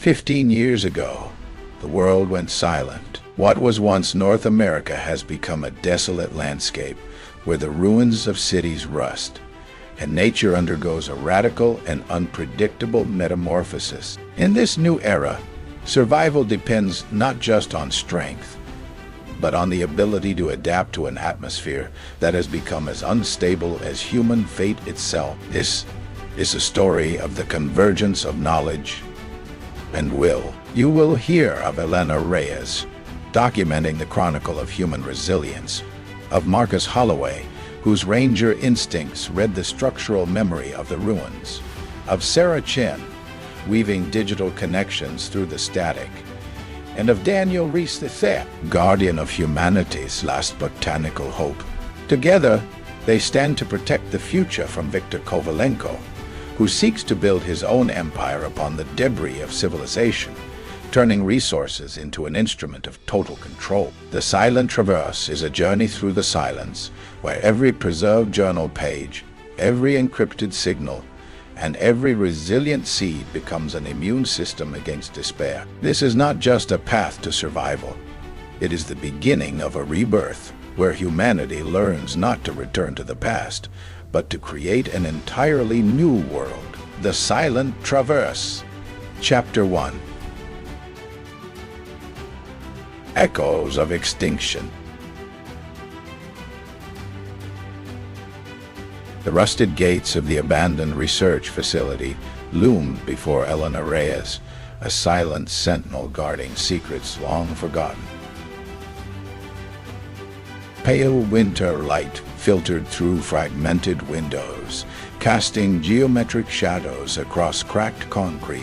15 years ago, the world went silent. What was once North America has become a desolate landscape where the ruins of cities rust, and nature undergoes a radical and unpredictable metamorphosis. In this new era, survival depends not just on strength, but on the ability to adapt to an atmosphere that has become as unstable as human fate itself. This is a story of the convergence of knowledge and will. You will hear of Elena Reyes, documenting the chronicle of human resilience, of Marcus Holloway, whose ranger instincts read the structural memory of the ruins, of Sarah Chen, weaving digital connections through the static, and of Daniel Reyes, guardian of humanity's last botanical hope. Together, they stand to protect the future from Viktor Kovalenko, who seeks to build his own empire upon the debris of civilization, turning resources into an instrument of total control. The Silent Traverse is a journey through the silence, where every preserved journal page, every encrypted signal, and every resilient seed becomes an immune system against despair. This is not just a path to survival. It is the beginning of a rebirth, where humanity learns not to return to the past, but to create an entirely new world. The Silent Traverse. Chapter 1. Echoes of Extinction. The rusted gates of the abandoned research facility loomed before Elena Reyes, a silent sentinel guarding secrets long forgotten. Pale winter light filtered through fragmented windows, casting geometric shadows across cracked concrete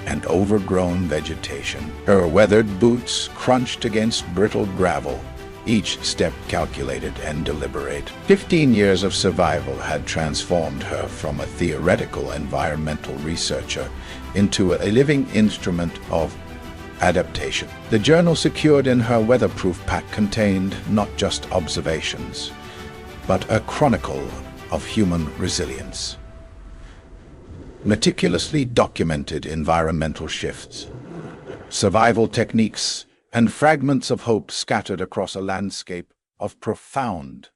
and overgrown vegetation. Her weathered boots crunched against brittle gravel, each step calculated and deliberate. 15 years of survival had transformed her from a theoretical environmental researcher into a living instrument of adaptation. The journal secured in her weatherproof pack contained not just observations, but a chronicle of human resilience. Meticulously documented environmental shifts, survival techniques, and fragments of hope scattered across a landscape of profound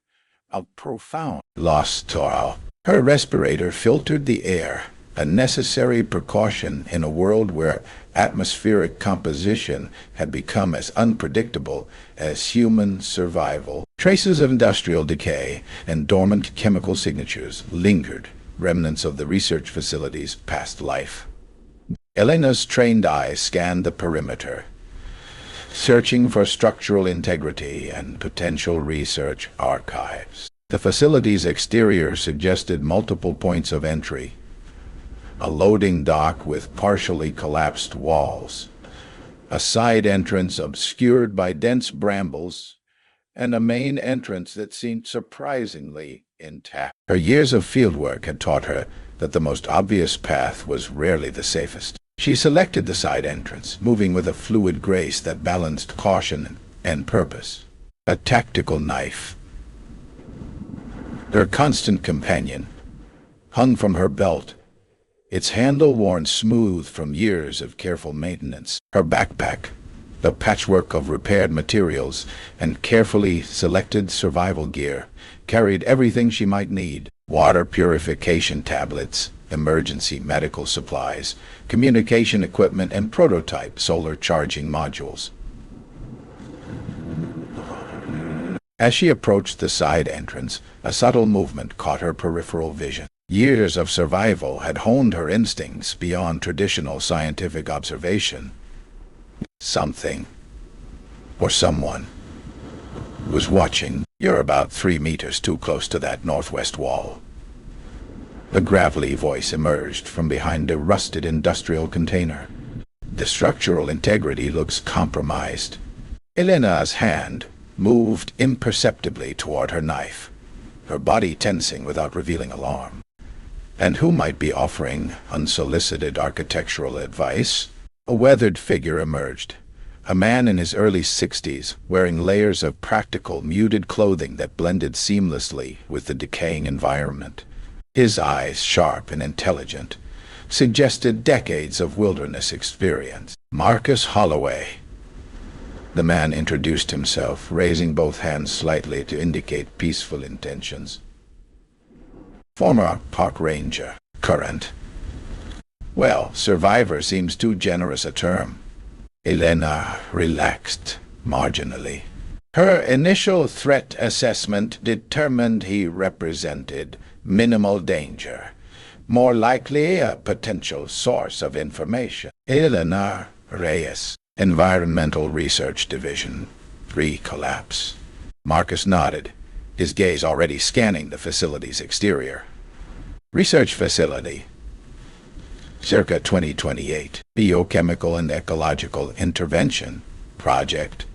loss to all. Her respirator filtered the air, a necessary precaution in a world where atmospheric composition had become as unpredictable as human survival. Traces of industrial decay and dormant chemical signatures lingered, remnants of the research facility's past life. Elena's trained eyes scanned the perimeter, searching for structural integrity and potential research archives. The facility's exterior suggested multiple points of entry: a loading dock with partially collapsed walls, a side entrance obscured by dense brambles, and a main entrance that seemed surprisingly intact. Her years of fieldwork had taught her that the most obvious path was rarely the safest. She selected the side entrance, moving with a fluid grace that balanced caution and purpose. A tactical knife, her constant companion, hung from her belt, its handle worn smooth from years of careful maintenance. Her backpack, the patchwork of repaired materials and carefully selected survival gear, carried everything she might need: water purification tablets, emergency medical supplies, communication equipment, and prototype solar charging modules. As she approached the side entrance, a subtle movement caught her peripheral vision. Years of survival had honed her instincts beyond traditional scientific observation. Something, or someone, was watching. "You're about 3 meters too close to that northwest wall." A gravelly voice emerged from behind a rusted industrial container. "The structural integrity looks compromised." Elena's hand moved imperceptibly toward her knife, her body tensing without revealing alarm. And who might be offering unsolicited architectural advice? A weathered figure emerged, a man in his early 60s, wearing layers of practical, muted clothing that blended seamlessly with the decaying environment. His eyes, sharp and intelligent, suggested decades of wilderness experience. Marcus Holloway. The man introduced himself, raising both hands slightly to indicate peaceful intentions. Former park ranger. Current. Well, survivor seems too generous a term. Elena relaxed marginally. Her initial threat assessment determined he represented minimal danger, more likely a potential source of information. Elena Reyes, Environmental Research Division, collapse. Marcus nodded, his gaze already scanning the facility's exterior. Research facility. Circa 2028. Biochemical and ecological intervention project.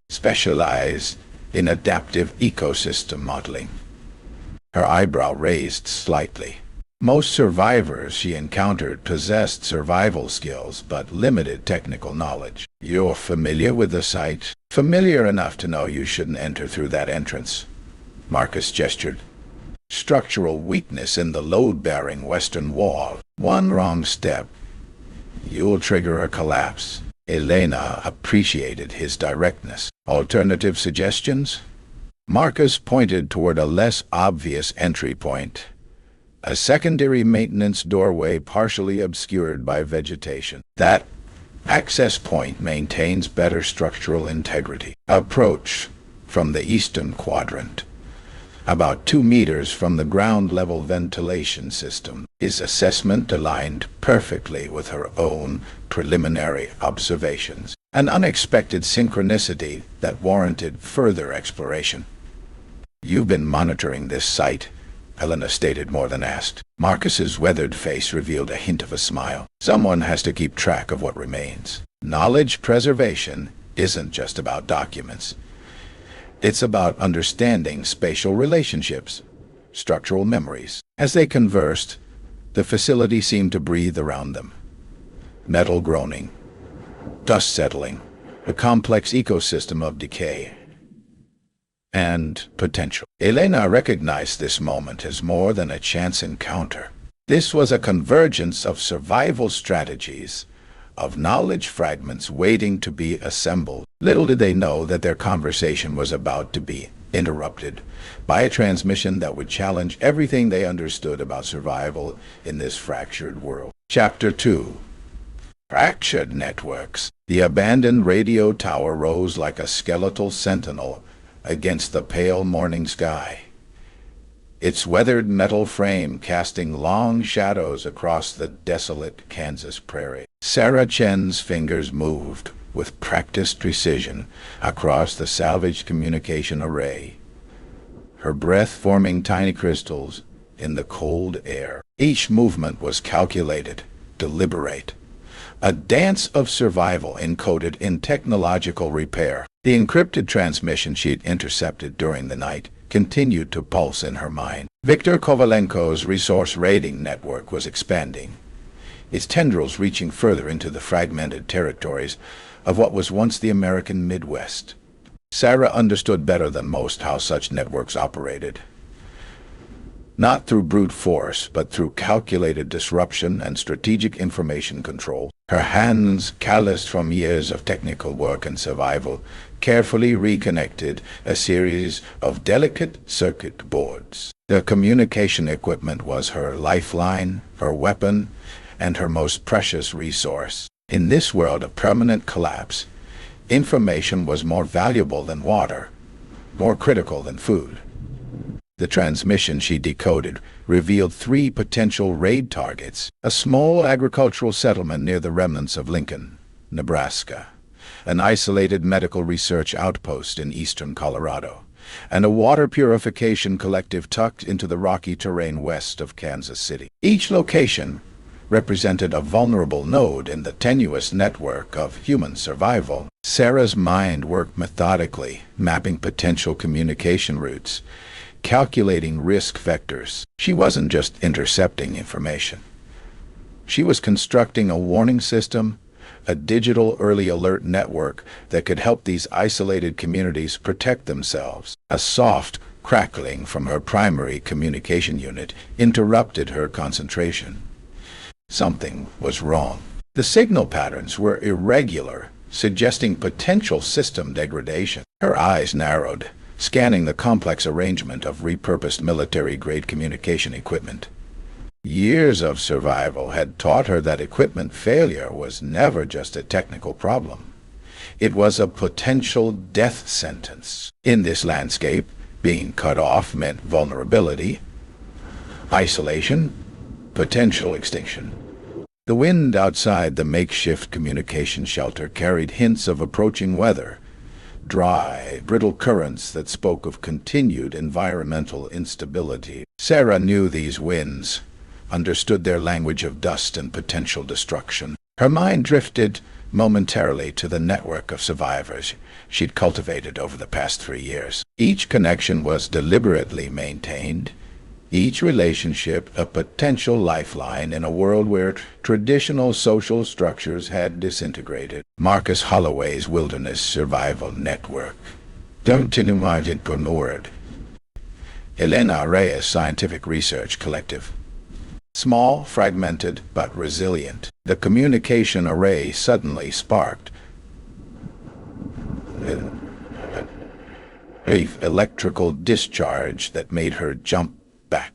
Specialized in adaptive ecosystem modeling. Her eyebrow raised slightly. Most survivors she encountered possessed survival skills but limited technical knowledge. You're familiar with the site? Familiar enough to know you shouldn't enter through that entrance. Marcus gestured. Structural weakness in the load-bearing western wall. One wrong step. You'll trigger a collapse. Elena appreciated his directness. Alternative suggestions? Marcus pointed toward a less obvious entry point. A secondary maintenance doorway partially obscured by vegetation. That access point maintains better structural integrity. Approach from the eastern quadrant. About 2 meters from the ground-level ventilation system. His assessment aligned perfectly with her own preliminary observations. An unexpected synchronicity that warranted further exploration. You've been monitoring this site, Elena stated more than asked. Marcus's weathered face revealed a hint of a smile. Someone has to keep track of what remains. Knowledge preservation isn't just about documents. It's about understanding spatial relationships, structural memories. As they conversed, the facility seemed to breathe around them. Metal groaning, dust settling, a complex ecosystem of decay and potential. Elena recognized this moment as more than a chance encounter. This was a convergence of survival strategies, of knowledge fragments waiting to be assembled. Little did they know that their conversation was about to be interrupted by a transmission that would challenge everything they understood about survival in this fractured world. Chapter 2. Fractured networks. The abandoned radio tower rose like a skeletal sentinel against the pale morning sky, its weathered metal frame casting long shadows across the desolate Kansas prairie. Sarah Chen's fingers moved with practiced precision across the salvaged communication array, her breath forming tiny crystals in the cold air. Each movement was calculated, deliberate, a dance of survival encoded in technological repair. The encrypted transmission she'd intercepted during the night continued to pulse in her mind. Viktor Kovalenko's resource raiding network was expanding, its tendrils reaching further into the fragmented territories of what was once the American Midwest. Sarah understood better than most how such networks operated. Not through brute force, but through calculated disruption and strategic information control. Her hands, calloused from years of technical work and survival, carefully reconnected a series of delicate circuit boards. The communication equipment was her lifeline, her weapon, and her most precious resource. In this world of permanent collapse, information was more valuable than water, more critical than food. The transmission she decoded revealed 3 potential raid targets: a small agricultural settlement near the remnants of Lincoln, Nebraska, an isolated medical research outpost in eastern Colorado, and a water purification collective tucked into the rocky terrain west of Kansas City. Each location represented a vulnerable node in the tenuous network of human survival. Sarah's mind worked methodically, mapping potential communication routes, calculating risk vectors. She wasn't just intercepting information. She was constructing a warning system, a digital early alert network that could help these isolated communities protect themselves. A soft crackling from her primary communication unit interrupted her concentration. Something was wrong. The signal patterns were irregular, suggesting potential system degradation. Her eyes narrowed, scanning the complex arrangement of repurposed military-grade communication equipment. Years of survival had taught her that equipment failure was never just a technical problem. It was a potential death sentence. In this landscape, being cut off meant vulnerability, isolation, potential extinction. The wind outside the makeshift communication shelter carried hints of approaching weather, dry, brittle currents that spoke of continued environmental instability. Sarah knew these winds, understood their language of dust and potential destruction. Her mind drifted momentarily to the network of survivors she'd cultivated over the past 3 years. Each connection was deliberately maintained, each relationship a potential lifeline in a world where traditional social structures had disintegrated. Marcus Holloway's Wilderness Survival Network. Elena Reyes Scientific Research Collective. Small, fragmented, but resilient. The communication array suddenly sparked. A electrical discharge that made her jump back.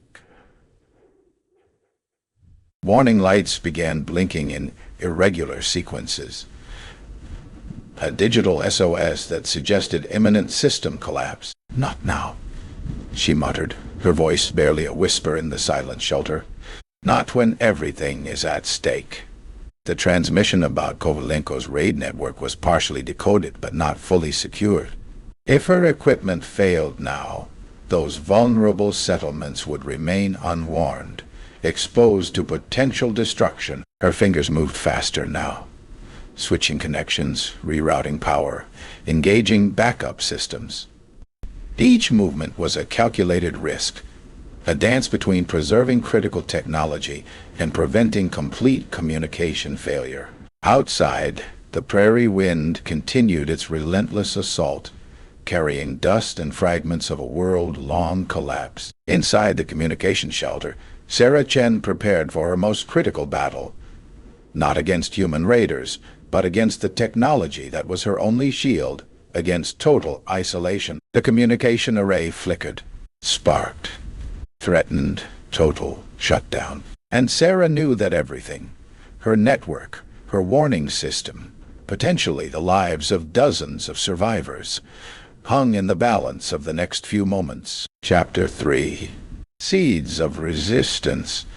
Warning lights began blinking in irregular sequences. A digital SOS that suggested imminent system collapse. "Not now," she muttered, her voice barely a whisper in the silent shelter. "Not when everything is at stake." The transmission about Kovalenko's raid network was partially decoded but not fully secured. If her equipment failed now, those vulnerable settlements would remain unwarned, exposed to potential destruction. Her fingers moved faster now, switching connections, rerouting power, engaging backup systems. Each movement was a calculated risk, a dance between preserving critical technology and preventing complete communication failure. Outside, the prairie wind continued its relentless assault, carrying dust and fragments of a world long collapse. Inside the communication shelter, Sarah Chen prepared for her most critical battle, not against human raiders, but against the technology that was her only shield against total isolation. The communication array flickered, sparked, threatened total shutdown. And Sarah knew that everything, her network, her warning system, potentially the lives of dozens of survivors, hung in the balance of the next few moments. Chapter 3. Seeds of Resistance.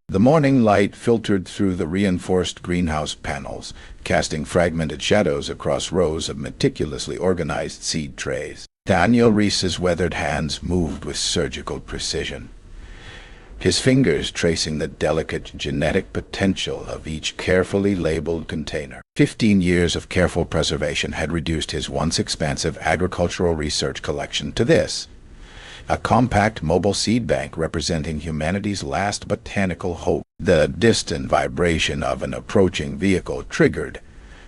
The morning light filtered through the reinforced greenhouse panels, casting fragmented shadows across rows of meticulously organized seed trays. Daniel Reese's weathered hands moved with surgical precision, his fingers tracing the delicate genetic potential of each carefully labeled container. 15 years of careful preservation had reduced his once expansive agricultural research collection to this: a compact mobile seed bank representing humanity's last botanical hope. The distant vibration of an approaching vehicle triggered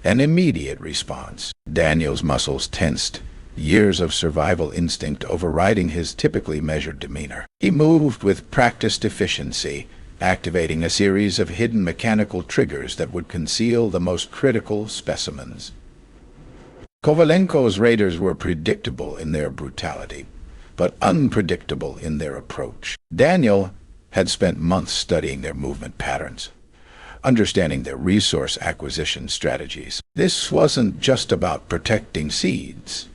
an immediate response. Daniel's muscles tensed, years of survival instinct overriding his typically measured demeanor. He moved with practiced efficiency, activating a series of hidden mechanical triggers that would conceal the most critical specimens. Kovalenko's raiders were predictable in their brutality, but unpredictable in their approach. Daniel had spent months studying their movement patterns, understanding their resource acquisition strategies. This wasn't just about protecting seeds.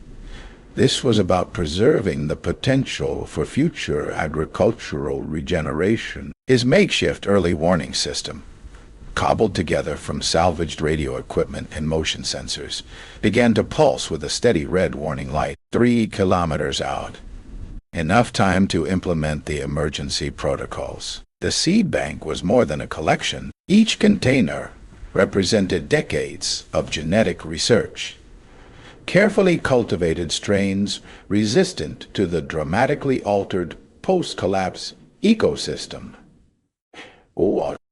This was about preserving the potential for future agricultural regeneration. His makeshift early warning system, cobbled together from salvaged radio equipment and motion sensors, began to pulse with a steady red warning light 3 kilometers out. Enough time to implement the emergency protocols. The seed bank was more than a collection. Each container represented decades of genetic research, carefully cultivated strains resistant to the dramatically altered post-collapse ecosystem.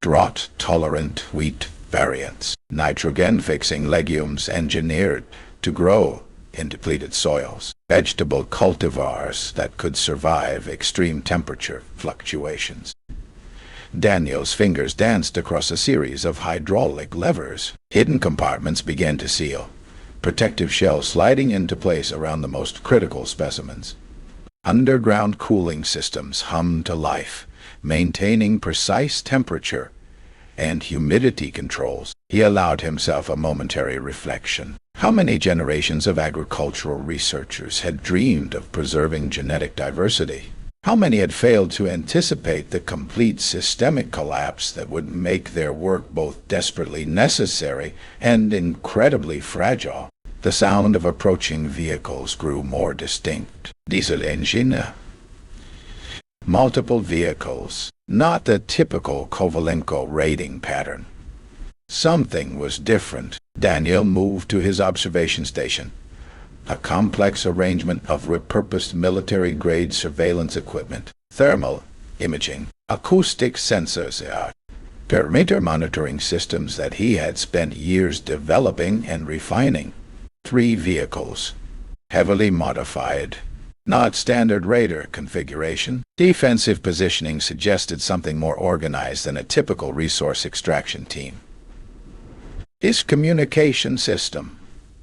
Drought-tolerant wheat variants, nitrogen-fixing legumes engineered to grow in depleted soils, vegetable cultivars that could survive extreme temperature fluctuations. Daniel's fingers danced across a series of hydraulic levers. Hidden compartments began to seal, protective shells sliding into place around the most critical specimens. Underground cooling systems hummed to life, maintaining precise temperature and humidity controls. He allowed himself a momentary reflection. How many generations of agricultural researchers had dreamed of preserving genetic diversity? How many had failed to anticipate the complete systemic collapse that would make their work both desperately necessary and incredibly fragile? The sound of approaching vehicles grew more distinct. Diesel engine. Multiple vehicles. Not the typical Kovalenko raiding pattern. Something was different. Daniel moved to his observation station, a complex arrangement of repurposed military-grade surveillance equipment, thermal imaging, acoustic sensors, perimeter monitoring systems that he had spent years developing and refining. 3 vehicles, heavily modified, not standard raider configuration. Defensive positioning suggested something more organized than a typical resource extraction team. His communication system,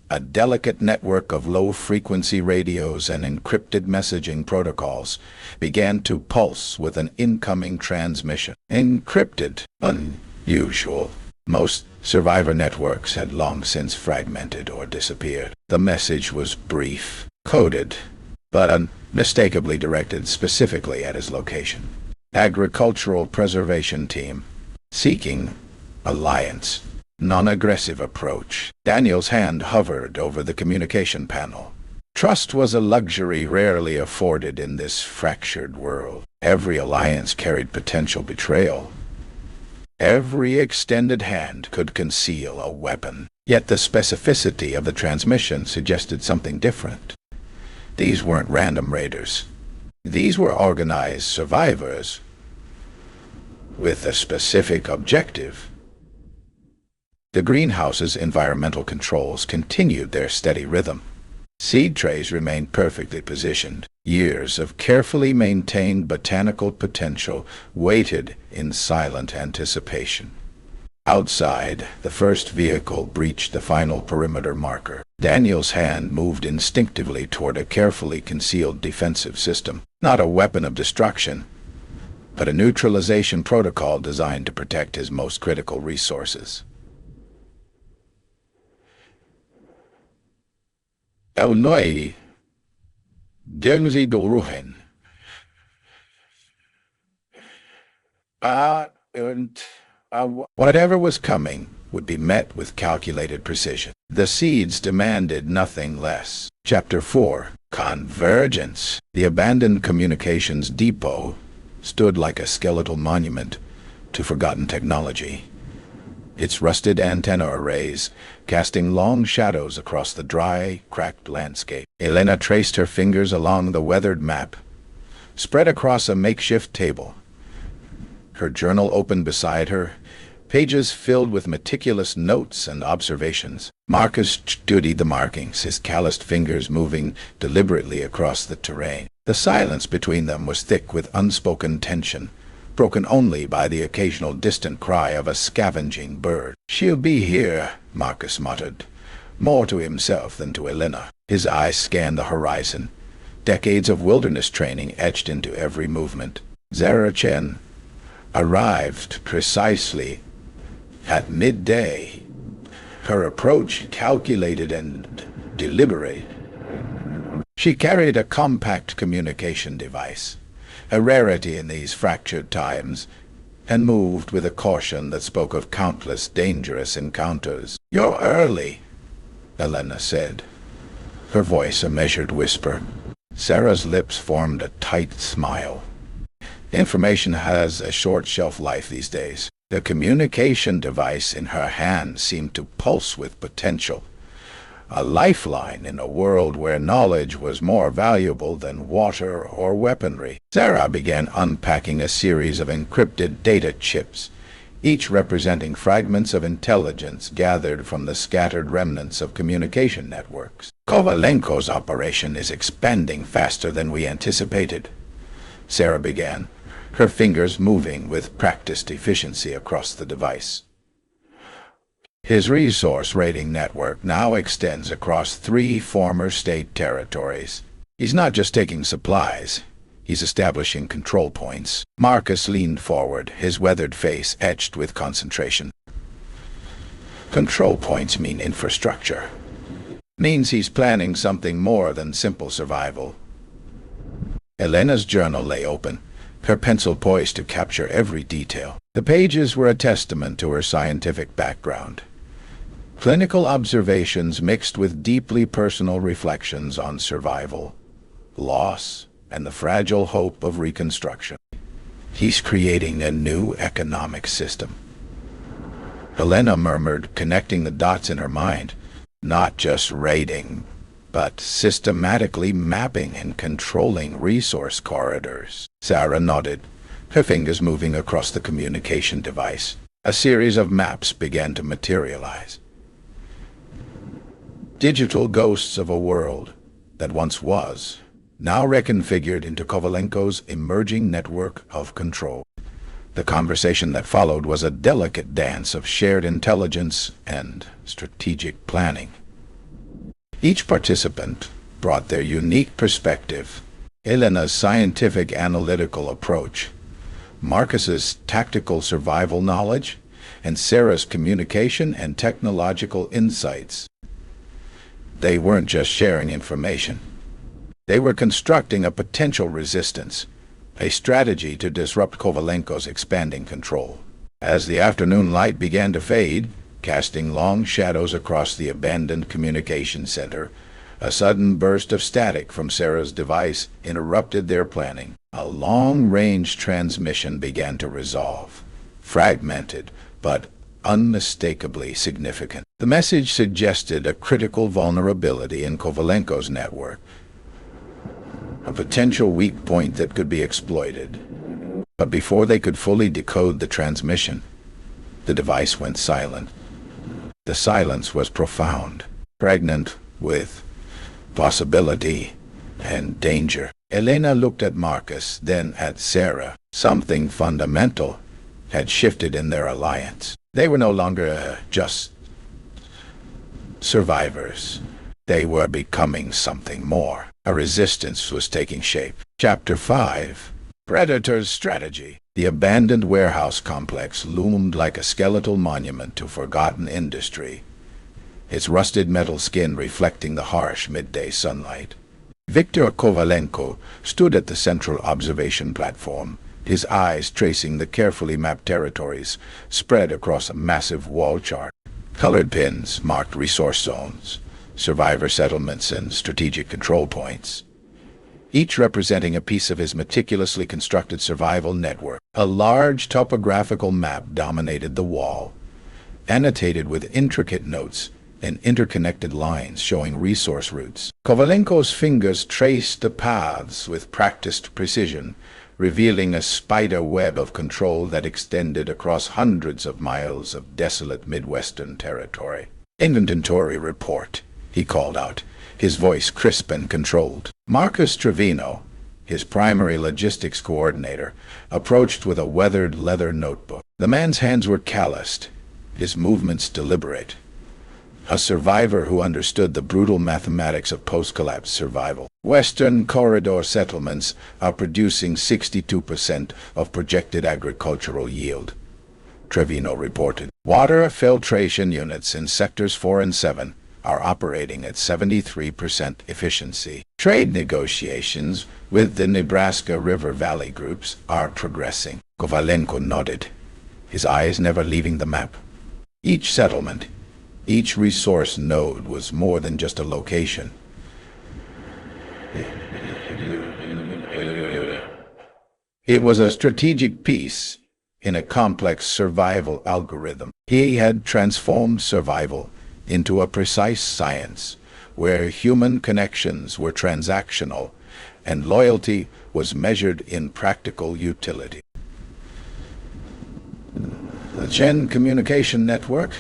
a delicate network of low-frequency radios and encrypted messaging protocols, began to pulse with an incoming transmission. Encrypted, unusual. Most survivor networks had long since fragmented or disappeared. The message was brief, coded, but unmistakably directed specifically at his location. Agricultural Preservation Team, seeking alliance. Non-aggressive approach. Daniel's hand hovered over the communication panel. Trust was a luxury rarely afforded in this fractured world. Every alliance carried potential betrayal. Every extended hand could conceal a weapon. Yet the specificity of the transmission suggested something different. These weren't random raiders. These were organized survivors with a specific objective. The greenhouse's environmental controls continued their steady rhythm. Seed trays remained perfectly positioned. Years of carefully maintained botanical potential waited in silent anticipation. Outside, the first vehicle breached the final perimeter marker. Daniel's hand moved instinctively toward a carefully concealed defensive system. Not a weapon of destruction, but a neutralization protocol designed to protect his most critical resources. Elena Reyes. Whatever was coming would be met with calculated precision. The seeds demanded nothing less. Chapter 4. Convergence. The abandoned communications depot stood like a skeletal monument to forgotten technology. Its rusted antenna arrays casting long shadows across the dry, cracked landscape. Elena traced her fingers along the weathered map, spread across a makeshift table. Her journal open beside her, pages filled with meticulous notes and observations. Marcus studied the markings, his calloused fingers moving deliberately across the terrain. The silence between them was thick with unspoken tension, broken only by the occasional distant cry of a scavenging bird. "She'll be here," Marcus muttered, more to himself than to Elena. His eyes scanned the horizon, decades of wilderness training etched into every movement. Chen arrived precisely at midday, her approach calculated and deliberate. She carried a compact communication device, a rarity in these fractured times, and moved with a caution that spoke of countless dangerous encounters. "You're early," Elena said, her voice a measured whisper. Sarah's lips formed a tight smile. Information has a short shelf life these days. The communication device in her hand seemed to pulse with potential, a lifeline in a world where knowledge was more valuable than water or weaponry. Sarah began unpacking a series of encrypted data chips, each representing fragments of intelligence gathered from the scattered remnants of communication networks. "Kovalenko's operation is expanding faster than we anticipated," Sarah began, her fingers moving with practiced efficiency across the device. His resource rating network now extends across 3 former state territories. He's not just taking supplies, he's establishing control points. Marcus leaned forward, his weathered face etched with concentration. Control points mean infrastructure. Means he's planning something more than simple survival. Elena's journal lay open, her pencil poised to capture every detail. The pages were a testament to her scientific background. Clinical observations mixed with deeply personal reflections on survival, loss, and the fragile hope of reconstruction. He's creating a new economic system. Elena murmured, connecting the dots in her mind. Not just raiding, but systematically mapping and controlling resource corridors. Sarah nodded, her fingers moving across the communication device. A series of maps began to materialize. Digital ghosts of a world that once was, now reconfigured into Kovalenko's emerging network of control. The conversation that followed was a delicate dance of shared intelligence and strategic planning. Each participant brought their unique perspective. Elena's scientific analytical approach, Marcus's tactical survival knowledge, and Sarah's communication and technological insights. They weren't just sharing information. They were constructing a potential resistance, a strategy to disrupt Kovalenko's expanding control. As the afternoon light began to fade, casting long shadows across the abandoned communication center, a sudden burst of static from Sarah's device interrupted their planning. A long-range transmission began to resolve, fragmented but unmistakably significant. The message suggested a critical vulnerability in Kovalenko's network, a potential weak point that could be exploited. But before they could fully decode the transmission, the device went silent. The silence was profound, pregnant with possibility and danger. Elena looked at Marcus, then at Sarah. Something fundamental had shifted in their alliance. They were no longer just survivors. They were becoming something more. A resistance was taking shape. Chapter 5. Predator's Strategy. The abandoned warehouse complex loomed like a skeletal monument to forgotten industry, its rusted metal skin reflecting the harsh midday sunlight. Viktor Kovalenko stood at the central observation platform, his eyes tracing the carefully mapped territories spread across a massive wall chart. Colored pins marked resource zones, survivor settlements, and strategic control points, each representing a piece of his meticulously constructed survival network. A large topographical map dominated the wall, annotated with intricate notes and interconnected lines showing resource routes. Kovalenko's fingers traced the paths with practiced precision, revealing a spider web of control that extended across hundreds of miles of desolate Midwestern territory. "Inventory report," he called out, his voice crisp and controlled. Marcus Trevino, his primary logistics coordinator, approached with a weathered leather notebook. The man's hands were calloused, his movements deliberate. A survivor who understood the brutal mathematics of post-collapse survival. Western corridor settlements are producing 62% of projected agricultural yield, Trevino reported. Water filtration units in sectors 4 and 7 are operating at 73% efficiency. Trade negotiations with the Nebraska River Valley groups are progressing. Kovalenko nodded, his eyes never leaving the map. Each settlement, each resource node was more than just a location. It was a strategic piece in a complex survival algorithm. He had transformed survival into a precise science where human connections were transactional and loyalty was measured in practical utility. The Chen communication network?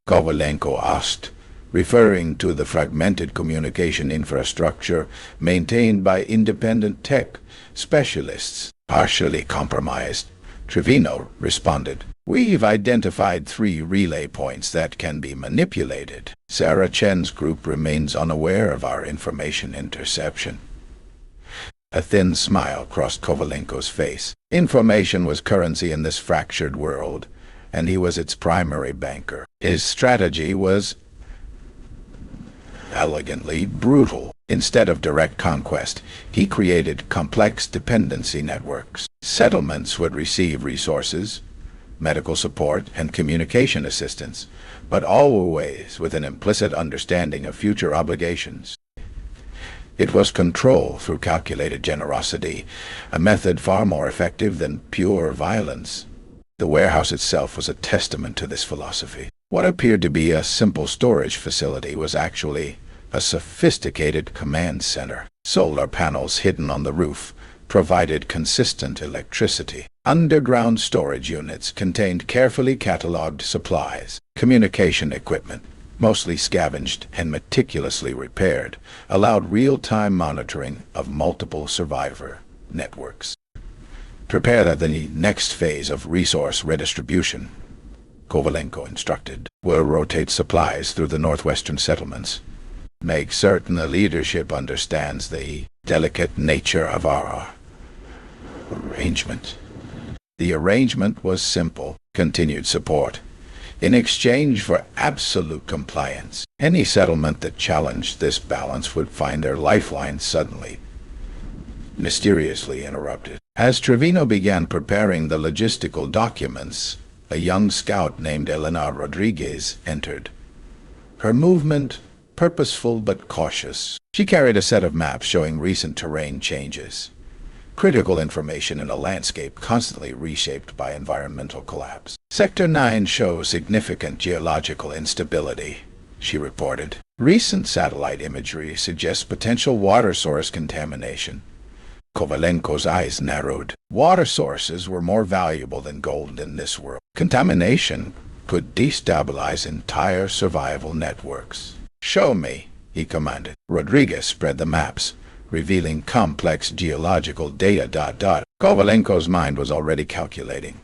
Kovalenko asked, referring to the fragmented communication infrastructure maintained by independent tech specialists. Partially compromised, Trevino responded. We've identified 3 relay points that can be manipulated. Sarah Chen's group remains unaware of our information interception. A thin smile crossed Kovalenko's face. Information was currency in this fractured world, and he was its primary banker. His strategy was elegantly brutal. Instead of direct conquest, he created complex dependency networks. Settlements would receive resources, medical support, and communication assistance, but always with an implicit understanding of future obligations. It was control through calculated generosity, a method far more effective than pure violence. The warehouse itself was a testament to this philosophy. What appeared to be a simple storage facility was actually a sophisticated command center. Solar panels hidden on the roof provided consistent electricity. Underground storage units contained carefully cataloged supplies. Communication equipment, mostly scavenged and meticulously repaired, allowed real-time monitoring of multiple survivor networks. Prepare the next phase of resource redistribution, Kovalenko instructed. We'll rotate supplies through the northwestern settlements. Make certain the leadership understands the delicate nature of our arrangement. The arrangement was simple: continued support in exchange for absolute compliance. Any settlement that challenged this balance would find their lifeline suddenly, mysteriously interrupted. As Trevino began preparing the logistical documents, a young scout named Elena Reyes entered. Her movement purposeful but cautious. She carried a set of maps showing recent terrain changes, critical information in a landscape constantly reshaped by environmental collapse. Sector 9 shows significant geological instability, she reported. Recent satellite imagery suggests potential water source contamination. Kovalenko's eyes narrowed. Water sources were more valuable than gold in this world. Contamination could destabilize entire survival networks. Show me, he commanded. Rodriguez spread the maps, revealing complex geological data. Kovalenko's mind was already calculating.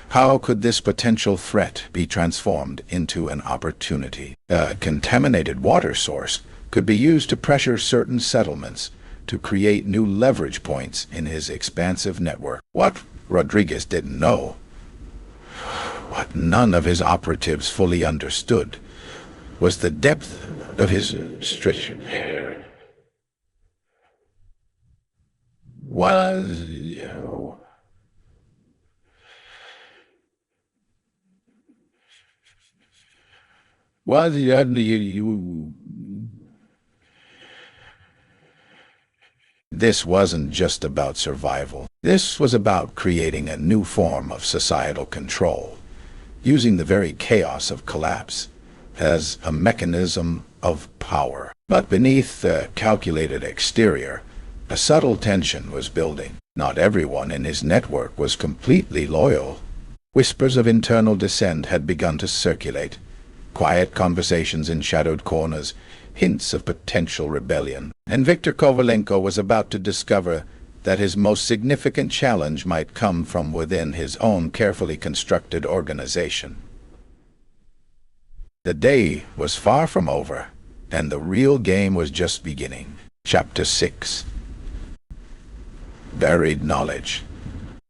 How could this potential threat be transformed into an opportunity? A contaminated water source could be used to pressure certain settlements to create new leverage points in his expansive network. What Rodriguez didn't know, what none of his operatives fully understood, was the depth of his restriction. This wasn't just about survival. This was about creating a new form of societal control, using the very chaos of collapse as a mechanism of power. But beneath the calculated exterior, a subtle tension was building. Not everyone in his network was completely loyal. Whispers of internal dissent had begun to circulate. Quiet conversations in shadowed corners, hints of potential rebellion. And Viktor Kovalenko was about to discover that his most significant challenge might come from within his own carefully constructed organization. The day was far from over, and the real game was just beginning. Chapter 6. Buried knowledge.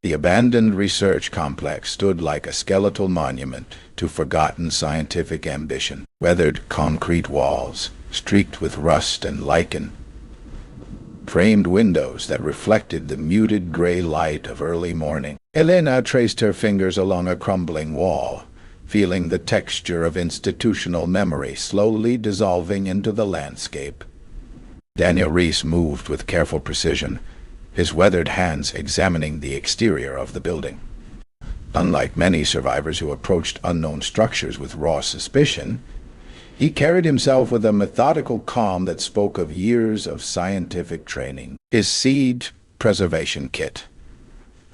The abandoned research complex stood like a skeletal monument to forgotten scientific ambition. Weathered concrete walls, streaked with rust and lichen, framed windows that reflected the muted gray light of early morning. Elena traced her fingers along a crumbling wall, feeling the texture of institutional memory slowly dissolving into the landscape. Daniel Reese moved with careful precision, his weathered hands examining the exterior of the building. Unlike many survivors who approached unknown structures with raw suspicion, he carried himself with a methodical calm that spoke of years of scientific training. His seed preservation kit,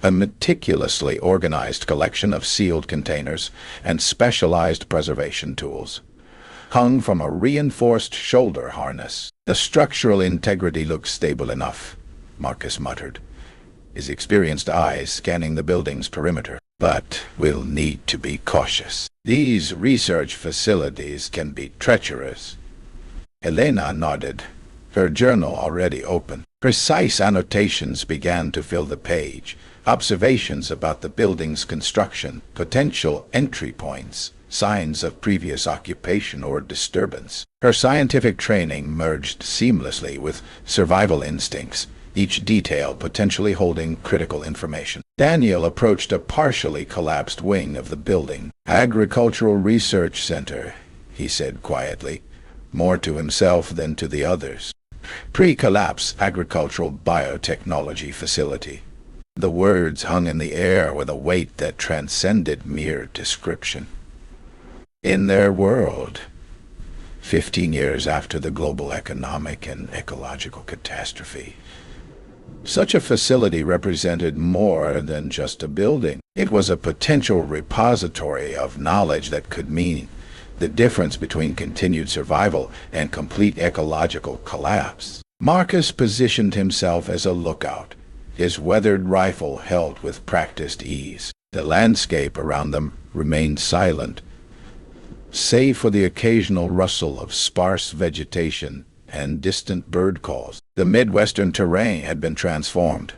a meticulously organized collection of sealed containers and specialized preservation tools, hung from a reinforced shoulder harness. The structural integrity looks stable enough, Marcus muttered, his experienced eyes scanning the building's perimeter. But we'll need to be cautious. These research facilities can be treacherous. Elena nodded, her journal already open. Precise annotations began to fill the page. Observations about the building's construction, potential entry points, signs of previous occupation or disturbance. Her scientific training merged seamlessly with survival instincts, each detail potentially holding critical information. Daniel approached a partially collapsed wing of the building. "Agricultural Research Center," he said quietly, more to himself than to the others. "Pre-collapse agricultural biotechnology facility." The words hung in the air with a weight that transcended mere description. In their world, 15 years after the global economic and ecological catastrophe, such a facility represented more than just a building. It was a potential repository of knowledge that could mean the difference between continued survival and complete ecological collapse. Marcus positioned himself as a lookout, his weathered rifle held with practiced ease. The landscape around them remained silent, save for the occasional rustle of sparse vegetation and distant bird calls. The Midwestern terrain had been transformed.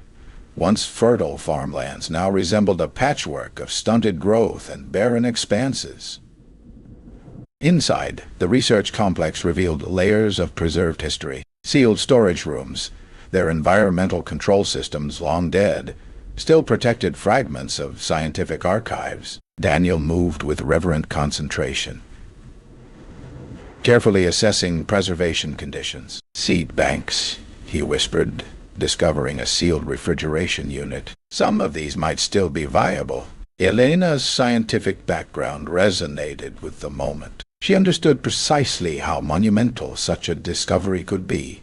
Once fertile farmlands now resembled a patchwork of stunted growth and barren expanses. Inside, the research complex revealed layers of preserved history, sealed storage rooms, their environmental control systems long dead, still protected fragments of scientific archives. Daniel moved with reverent concentration, carefully assessing preservation conditions. "Seed banks," he whispered, discovering a sealed refrigeration unit. Some of these might still be viable. Elena's scientific background resonated with the moment. She understood precisely how monumental such a discovery could be.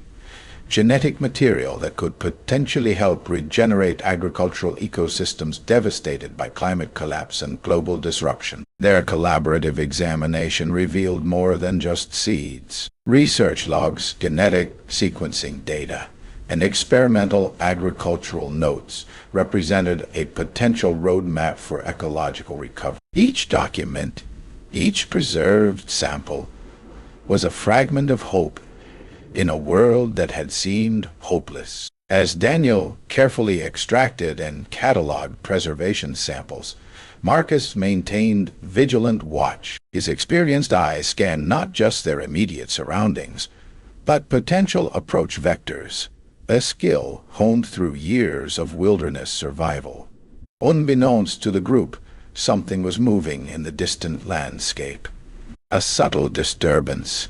Genetic material that could potentially help regenerate agricultural ecosystems devastated by climate collapse and global disruption. Their collaborative examination revealed more than just seeds. Research logs, genetic sequencing data, and experimental agricultural notes represented a potential roadmap for ecological recovery. Each document, each preserved sample, was a fragment of hope in a world that had seemed hopeless. As Daniel carefully extracted and cataloged preservation samples, Marcus maintained vigilant watch. His experienced eyes scanned not just their immediate surroundings, but potential approach vectors, a skill honed through years of wilderness survival. Unbeknownst to the group, something was moving in the distant landscape. A subtle disturbance,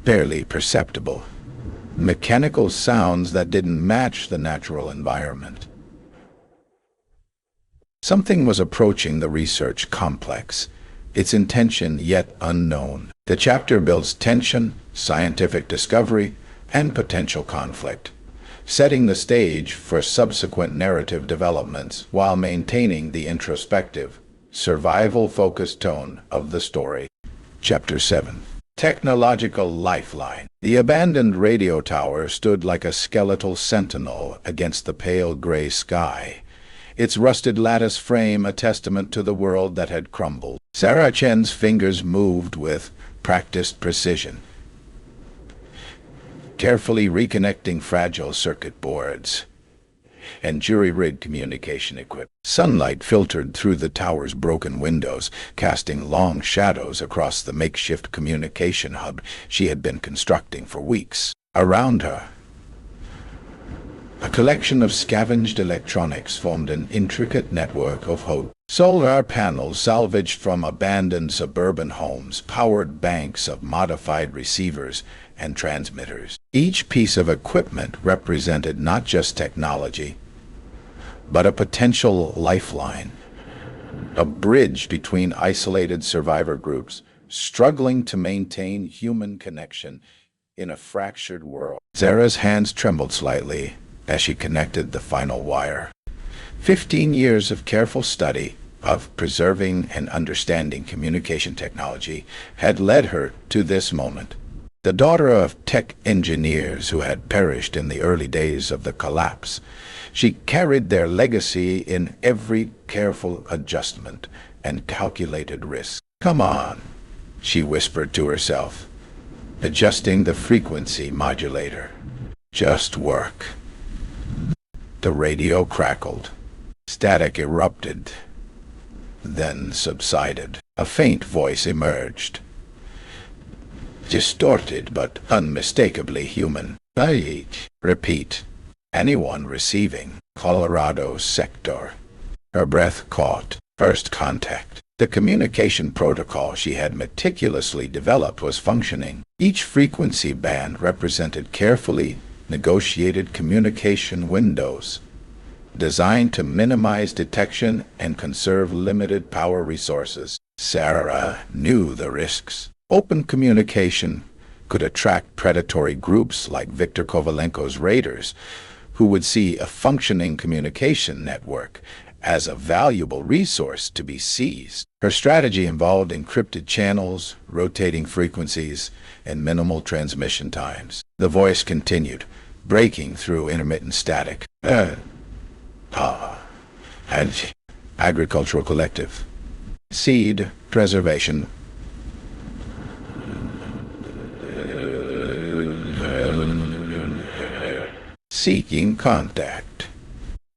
barely perceptible. Mechanical sounds that didn't match the natural environment. Something was approaching the research complex, its intention yet unknown. The chapter builds tension, scientific discovery, and potential conflict, setting the stage for subsequent narrative developments while maintaining the introspective, survival-focused tone of the story. Chapter 7. Technological Lifeline. The abandoned radio tower stood like a skeletal sentinel against the pale gray sky, its rusted lattice frame a testament to the world that had crumbled. Sarah Chen's fingers moved with practiced precision, carefully reconnecting fragile circuit boards and jury-rigged communication equipment. Sunlight filtered through the tower's broken windows, casting long shadows across the makeshift communication hub she had been constructing for weeks. Around her, a collection of scavenged electronics formed an intricate network of hope. Solar panels salvaged from abandoned suburban homes powered banks of modified receivers and transmitters. Each piece of equipment represented not just technology, but a potential lifeline, a bridge between isolated survivor groups struggling to maintain human connection in a fractured world. Sarah's hands trembled slightly as she connected the final wire. 15 years of careful study, of preserving and understanding communication technology had led her to this moment. The daughter of tech engineers who had perished in the early days of the collapse, she carried their legacy in every careful adjustment and calculated risk. "Come on," she whispered to herself, adjusting the frequency modulator. "Just work." The radio crackled. Static erupted, then subsided. A faint voice emerged, distorted but unmistakably human. Repeat. Anyone receiving. Colorado sector. Her breath caught. First contact. The communication protocol she had meticulously developed was functioning. Each frequency band represented carefully negotiated communication windows, designed to minimize detection and conserve limited power resources. Sarah knew the risks. Open communication could attract predatory groups like Viktor Kovalenko's raiders, who would see a functioning communication network as a valuable resource to be seized. Her strategy involved encrypted channels, rotating frequencies, and minimal transmission times. The voice continued, breaking through intermittent static. Agricultural collective. Seed preservation. Seeking contact.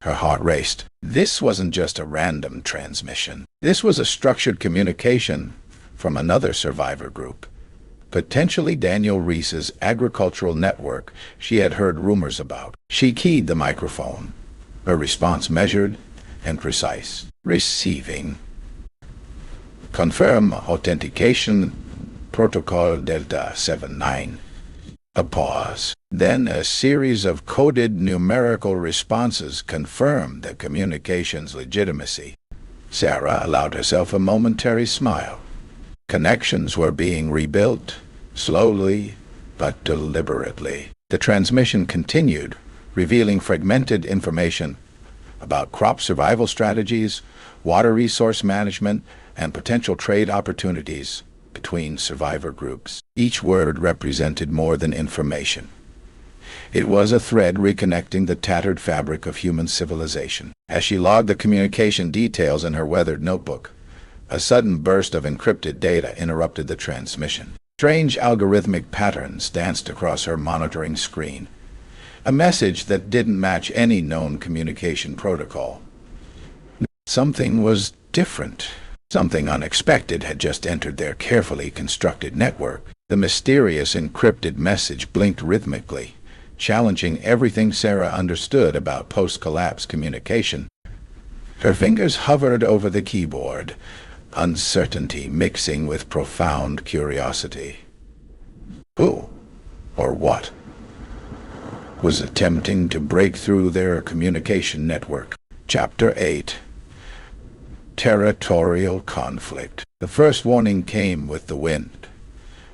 Her heart raced. This wasn't just a random transmission. This was a structured communication from another survivor group, potentially Daniel Reese's agricultural network she had heard rumors about. She keyed the microphone, her response measured and precise. Receiving. Confirm authentication protocol Delta 79. A pause. Then a series of coded numerical responses confirmed the communication's legitimacy. Sarah allowed herself a momentary smile. Connections were being rebuilt, slowly but deliberately. The transmission continued, revealing fragmented information about crop survival strategies, water resource management, and potential trade opportunities between survivor groups. Each word represented more than information. It was a thread reconnecting the tattered fabric of human civilization. As she logged the communication details in her weathered notebook, a sudden burst of encrypted data interrupted the transmission. Strange algorithmic patterns danced across her monitoring screen, a message that didn't match any known communication protocol. Something was different. Something unexpected had just entered their carefully constructed network. The mysterious encrypted message blinked rhythmically, challenging everything Sarah understood about post-collapse communication. Her fingers hovered over the keyboard, uncertainty mixing with profound curiosity. Who, or what, was attempting to break through their communication network? Chapter 8. Territorial conflict. The first warning came with the wind,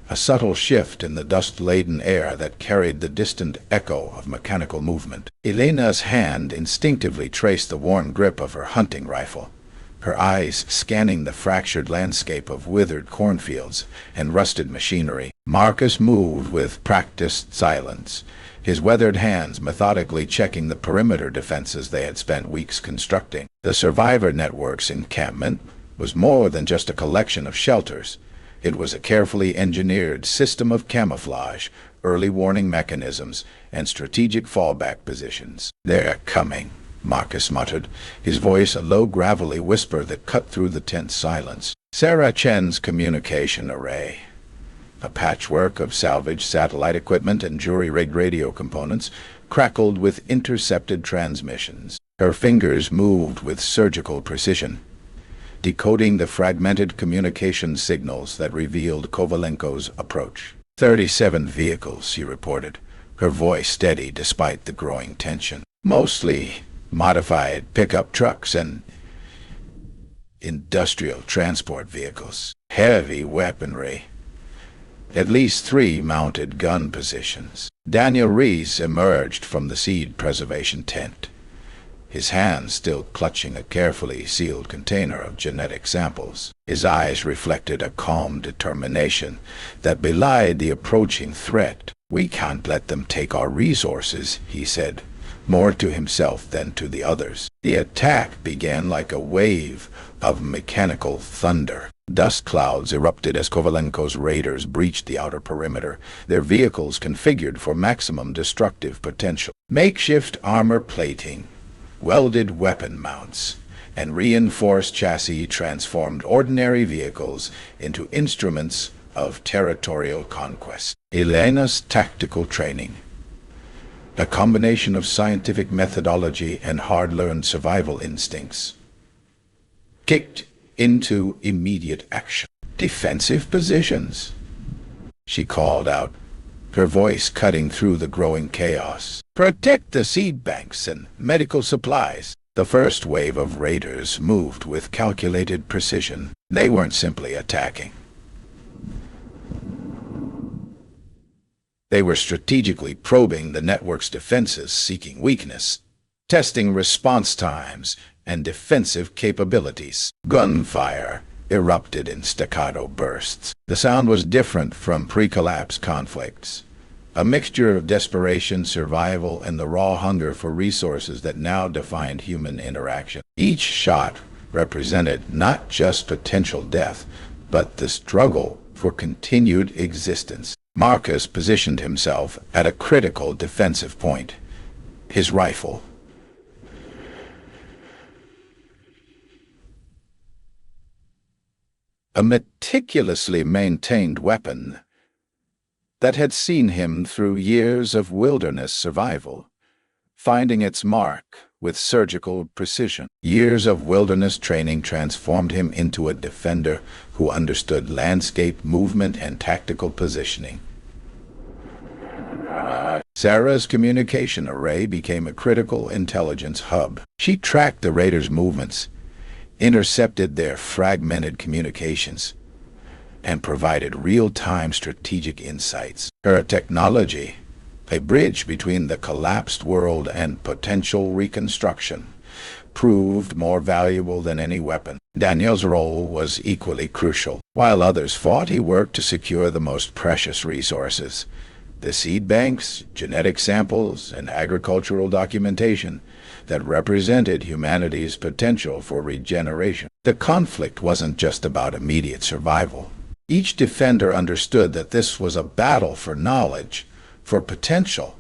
a subtle shift in the dust-laden air that carried the distant echo of mechanical movement. Elena's hand instinctively traced the worn grip of her hunting rifle, her eyes scanning the fractured landscape of withered cornfields and rusted machinery. Marcus moved with practiced silence, his weathered hands methodically checking the perimeter defenses they had spent weeks constructing. The survivor network's encampment was more than just a collection of shelters. It was a carefully engineered system of camouflage, early warning mechanisms, and strategic fallback positions. "They're coming," Marcus muttered, his voice a low, gravelly whisper that cut through the tense silence. Sarah Chen's communication array, a patchwork of salvaged satellite equipment and jury-rigged radio components, crackled with intercepted transmissions. Her fingers moved with surgical precision, decoding the fragmented communication signals that revealed Kovalenko's approach. 37 vehicles, she reported, her voice steady despite the growing tension. Mostly modified pickup trucks and industrial transport vehicles. Heavy weaponry. At least 3 mounted gun positions. Daniel Reyes emerged from the seed preservation tent, his hands still clutching a carefully sealed container of genetic samples. His eyes reflected a calm determination that belied the approaching threat. "We can't let them take our resources," he said, more to himself than to the others. The attack began like a wave of mechanical thunder. Dust clouds erupted as Kovalenko's raiders breached the outer perimeter, their vehicles configured for maximum destructive potential. Makeshift armor plating, welded weapon mounts, and reinforced chassis transformed ordinary vehicles into instruments of territorial conquest. Elena's tactical training, a combination of scientific methodology and hard-learned survival instincts, kicked into immediate action. "Defensive positions," she called out, her voice cutting through the growing chaos. "Protect the seed banks and medical supplies." The first wave of raiders moved with calculated precision. They weren't simply attacking. They were strategically probing the network's defenses, seeking weakness, testing response times and defensive capabilities. Gunfire erupted in staccato bursts. The sound was different from pre-collapse conflicts, a mixture of desperation, survival, and the raw hunger for resources that now defined human interaction. Each shot represented not just potential death, but the struggle for continued existence. Marcus positioned himself at a critical defensive point. His rifle, a meticulously maintained weapon that had seen him through years of wilderness survival, finding its mark with surgical precision. Years of wilderness training transformed him into a defender who understood landscape movement and tactical positioning. Sarah's communication array became a critical intelligence hub. She tracked the raiders' movements, intercepted their fragmented communications, and provided real-time strategic insights. Her technology, a bridge between the collapsed world and potential reconstruction, proved more valuable than any weapon. Daniel's role was equally crucial. While others fought, he worked to secure the most precious resources, the seed banks, genetic samples, and agricultural documentation that represented humanity's potential for regeneration. The conflict wasn't just about immediate survival. Each defender understood that this was a battle for knowledge, for potential,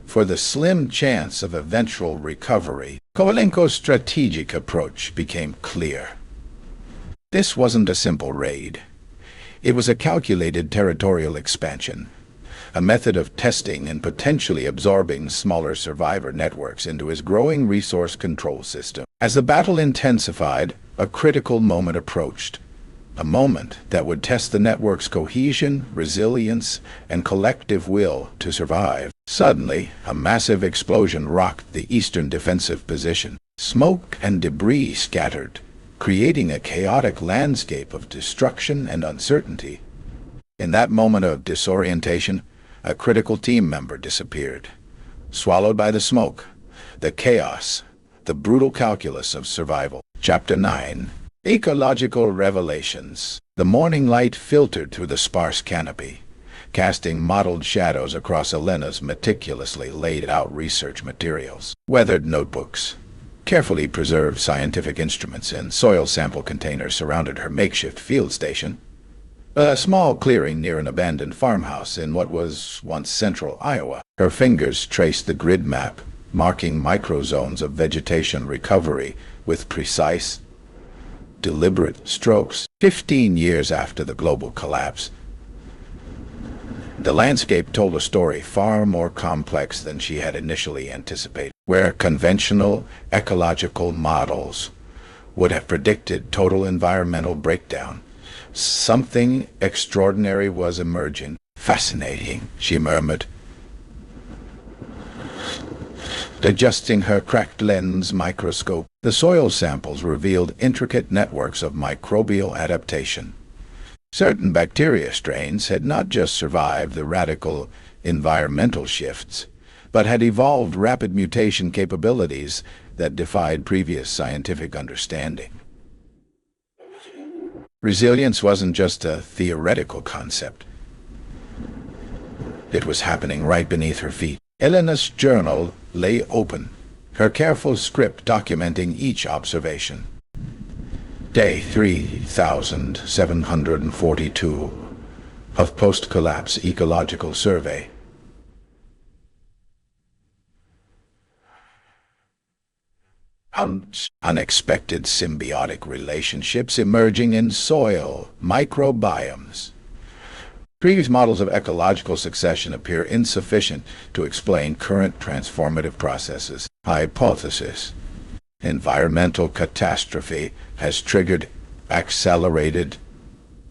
for the slim chance of eventual recovery. Kovalenko's strategic approach became clear. This wasn't a simple raid. It was a calculated territorial expansion, a method of testing and potentially absorbing smaller survivor networks into his growing resource control system. As the battle intensified, a critical moment approached, a moment that would test the network's cohesion, resilience, and collective will to survive. Suddenly, a massive explosion rocked the eastern defensive position. Smoke and debris scattered, creating a chaotic landscape of destruction and uncertainty. In that moment of disorientation, a critical team member disappeared, swallowed by the smoke, the chaos, the brutal calculus of survival. Chapter 9. Ecological Revelations. The morning light filtered through the sparse canopy, casting mottled shadows across Elena's meticulously laid-out research materials. Weathered notebooks, carefully preserved scientific instruments, and soil sample containers surrounded her makeshift field station, a small clearing near an abandoned farmhouse in what was once central Iowa. Her fingers traced the grid map, marking microzones of vegetation recovery with precise, deliberate strokes. 15 years after the global collapse, the landscape told a story far more complex than she had initially anticipated. Where conventional ecological models would have predicted total environmental breakdown, something extraordinary was emerging. "Fascinating," she murmured, adjusting her cracked lens microscope. The soil samples revealed intricate networks of microbial adaptation. Certain bacteria strains had not just survived the radical environmental shifts, but had evolved rapid mutation capabilities that defied previous scientific understanding. Resilience wasn't just a theoretical concept. It was happening right beneath her feet. Elena's journal lay open, her careful script documenting each observation. Day 3742 of post-collapse ecological survey. Unexpected symbiotic relationships emerging in soil microbiomes. Previous models of ecological succession appear insufficient to explain current transformative processes. Hypothesis: environmental catastrophe has triggered accelerated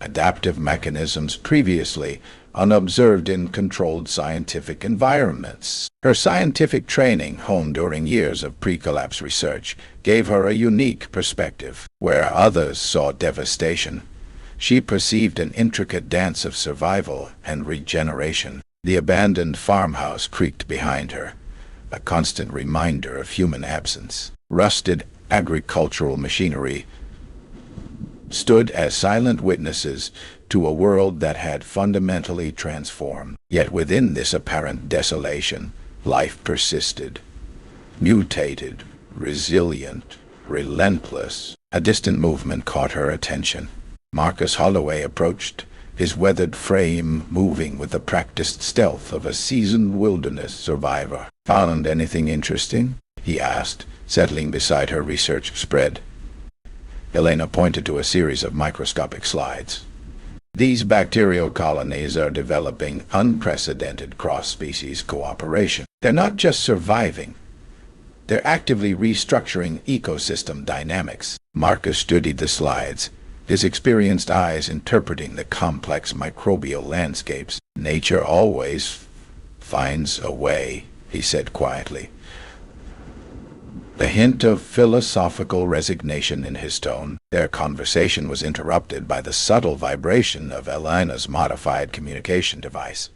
adaptive mechanisms previously unobserved in controlled scientific environments. Her scientific training, honed during years of pre-collapse research, gave her a unique perspective. Where others saw devastation, she perceived an intricate dance of survival and regeneration. The abandoned farmhouse creaked behind her, a constant reminder of human absence. Rusted agricultural machinery stood as silent witnesses to a world that had fundamentally transformed. Yet within this apparent desolation, life persisted, mutated, resilient, relentless. A distant movement caught her attention. Marcus Holloway approached, his weathered frame moving with the practiced stealth of a seasoned wilderness survivor. "Found anything interesting?" he asked, settling beside her research spread. Elena pointed to a series of microscopic slides. "These bacterial colonies are developing unprecedented cross-species cooperation. They're not just surviving. They're actively restructuring ecosystem dynamics." Marcus studied the slides, his experienced eyes interpreting the complex microbial landscapes. "Nature always finds a way," he said quietly, a hint of philosophical resignation in his tone. Their conversation was interrupted by the subtle vibration of Elena's modified communication device.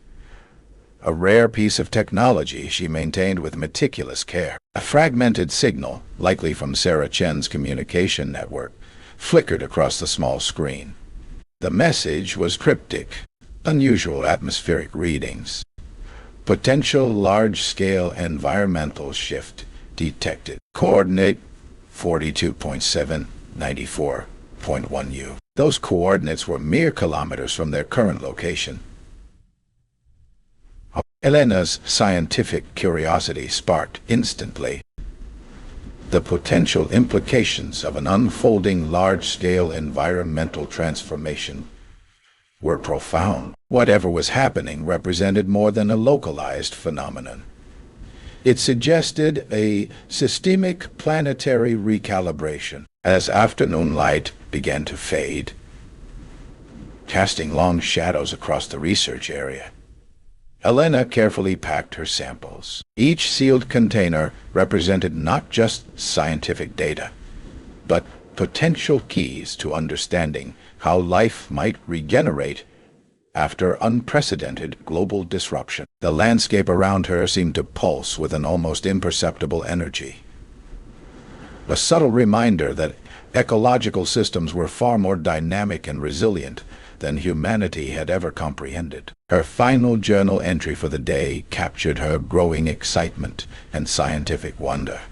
A rare piece of technology she maintained with meticulous care. A fragmented signal, likely from Sarah Chen's communication network, flickered across the small screen. The message was cryptic: unusual atmospheric readings. Potential large-scale environmental shift detected. Coordinate 42.794.1 U. Those coordinates were mere kilometers from their current location. Elena's scientific curiosity sparked instantly. The potential implications of an unfolding large-scale environmental transformation were profound. Whatever was happening represented more than a localized phenomenon. It suggested a systemic planetary recalibration. As afternoon light began to fade, casting long shadows across the research area, Elena carefully packed her samples. Each sealed container represented not just scientific data, but potential keys to understanding how life might regenerate after unprecedented global disruption. The landscape around her seemed to pulse with an almost imperceptible energy, a subtle reminder that ecological systems were far more dynamic and resilient than humanity had ever comprehended. Her final journal entry for the day captured her growing excitement and scientific wonder.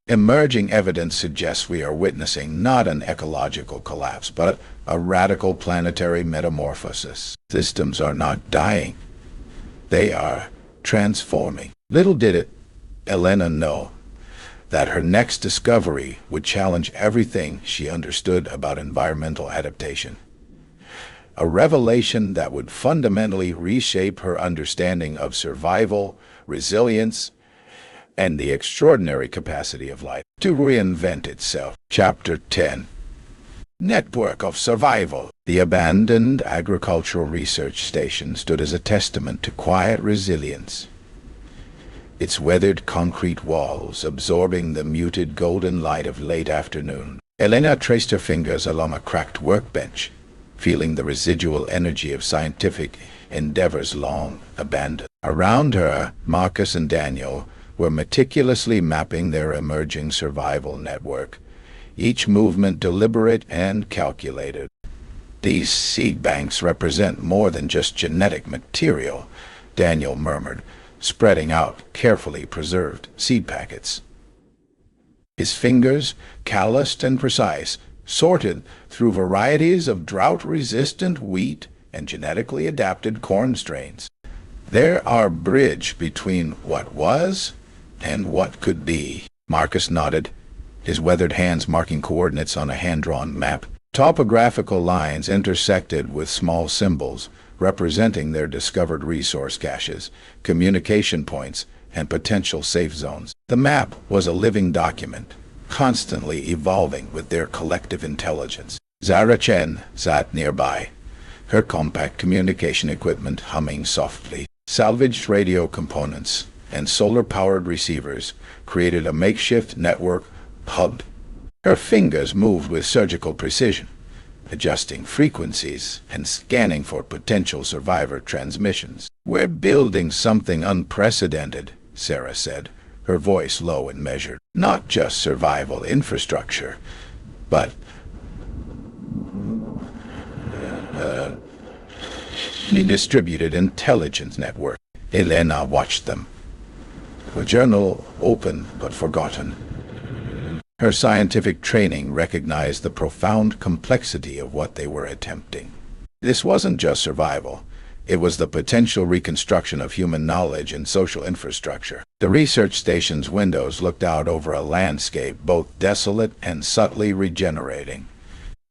Emerging evidence suggests we are witnessing not an ecological collapse, but a radical planetary metamorphosis. Systems are not dying. They are transforming. Little did Elena know that her next discovery would challenge everything she understood about environmental adaptation. A revelation that would fundamentally reshape her understanding of survival, resilience, and the extraordinary capacity of life to reinvent itself. Chapter 10. Network of Survival. The abandoned agricultural research station stood as a testament to quiet resilience, its weathered concrete walls absorbing the muted golden light of late afternoon. Elena traced her fingers along a cracked workbench, feeling the residual energy of scientific endeavors long abandoned. Around her, Marcus and Daniel were meticulously mapping their emerging survival network, each movement deliberate and calculated. These seed banks represent more than just genetic material, Daniel murmured, spreading out carefully preserved seed packets. His fingers, calloused and precise, sorted through varieties of drought-resistant wheat and genetically adapted corn strains. They're our bridge between what was and what could be. Marcus nodded, his weathered hands marking coordinates on a hand-drawn map. Topographical lines intersected with small symbols representing their discovered resource caches, communication points, and potential safe zones. The map was a living document, constantly evolving with their collective intelligence. Chen sat nearby, her compact communication equipment humming softly. Salvaged radio components and solar-powered receivers created a makeshift network hub. Her fingers moved with surgical precision, adjusting frequencies and scanning for potential survivor transmissions. "We're building something unprecedented," Sarah said, her voice low and measured. "Not just survival infrastructure, but a distributed intelligence network." Elena watched them, a journal open but forgotten. Her scientific training recognized the profound complexity of what they were attempting. This wasn't just survival. It was the potential reconstruction of human knowledge and social infrastructure. The research station's windows looked out over a landscape both desolate and subtly regenerating.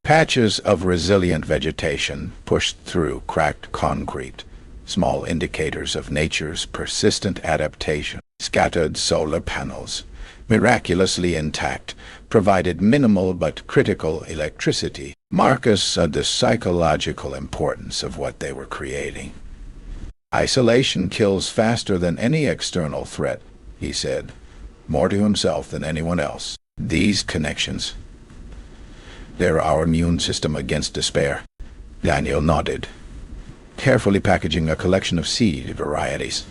Patches of resilient vegetation pushed through cracked concrete, small indicators of nature's persistent adaptation. Scattered solar panels, miraculously intact, provided minimal but critical electricity. Marcus saw the psychological importance of what they were creating. "Isolation kills faster than any external threat," he said, more to himself than anyone else. "These connections, they're our immune system against despair." Daniel nodded, carefully packaging a collection of seed varieties.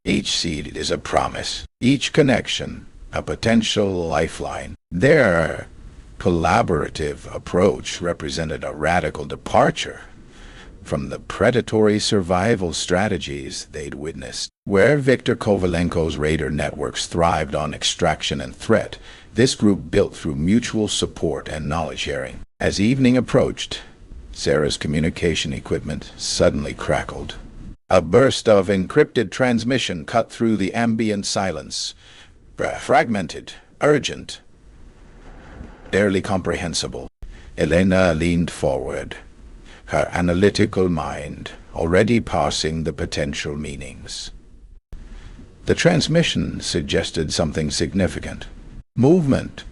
Each seed is a promise, each connection a potential lifeline. Their collaborative approach represented a radical departure from the predatory survival strategies they'd witnessed. Where Viktor Kovalenko's raider networks thrived on extraction and threat, this group built through mutual support and knowledge sharing. As evening approached, Sarah's communication equipment suddenly crackled. A burst of encrypted transmission cut through the ambient silence. Fragmented, urgent, barely comprehensible. Elena leaned forward, her analytical mind already parsing the potential meanings. The transmission suggested something significant. Movement,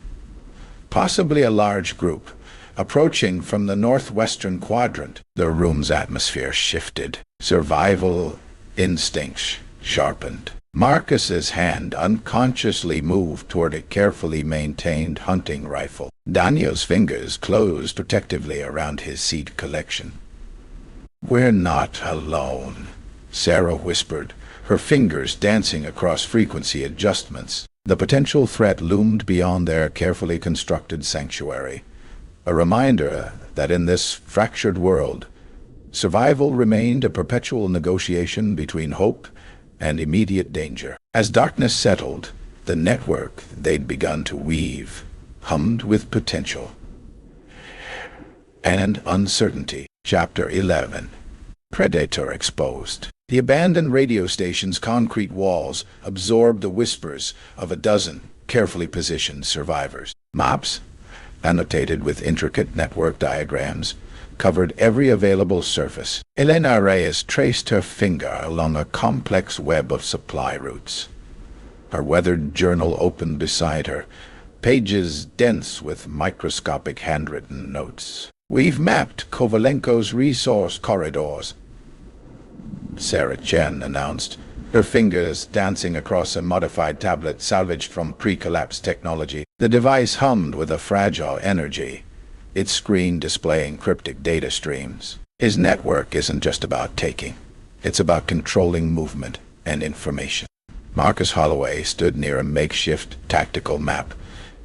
possibly a large group, approaching from the northwestern quadrant. The room's atmosphere shifted. Survival instincts sharpened. Marcus's hand unconsciously moved toward a carefully maintained hunting rifle. Daniel's fingers closed protectively around his seed collection. "We're not alone," Sarah whispered, her fingers dancing across frequency adjustments. The potential threat loomed beyond their carefully constructed sanctuary, a reminder that in this fractured world, survival remained a perpetual negotiation between hope and immediate danger. As darkness settled, the network they'd begun to weave hummed with potential and uncertainty. Chapter 11. Predator exposed. The abandoned radio station's concrete walls absorbed the whispers of a dozen carefully positioned survivors. Maps, annotated with intricate network diagrams, covered every available surface. Elena Reyes traced her finger along a complex web of supply routes. Her weathered journal opened beside her, pages dense with microscopic handwritten notes. "We've mapped Kovalenko's resource corridors," Sarah Chen announced, her fingers dancing across a modified tablet salvaged from pre-collapse technology. The device hummed with a fragile energy, its screen displaying cryptic data streams. "His network isn't just about taking. It's about controlling movement and information. Marcus Holloway stood near a makeshift tactical map,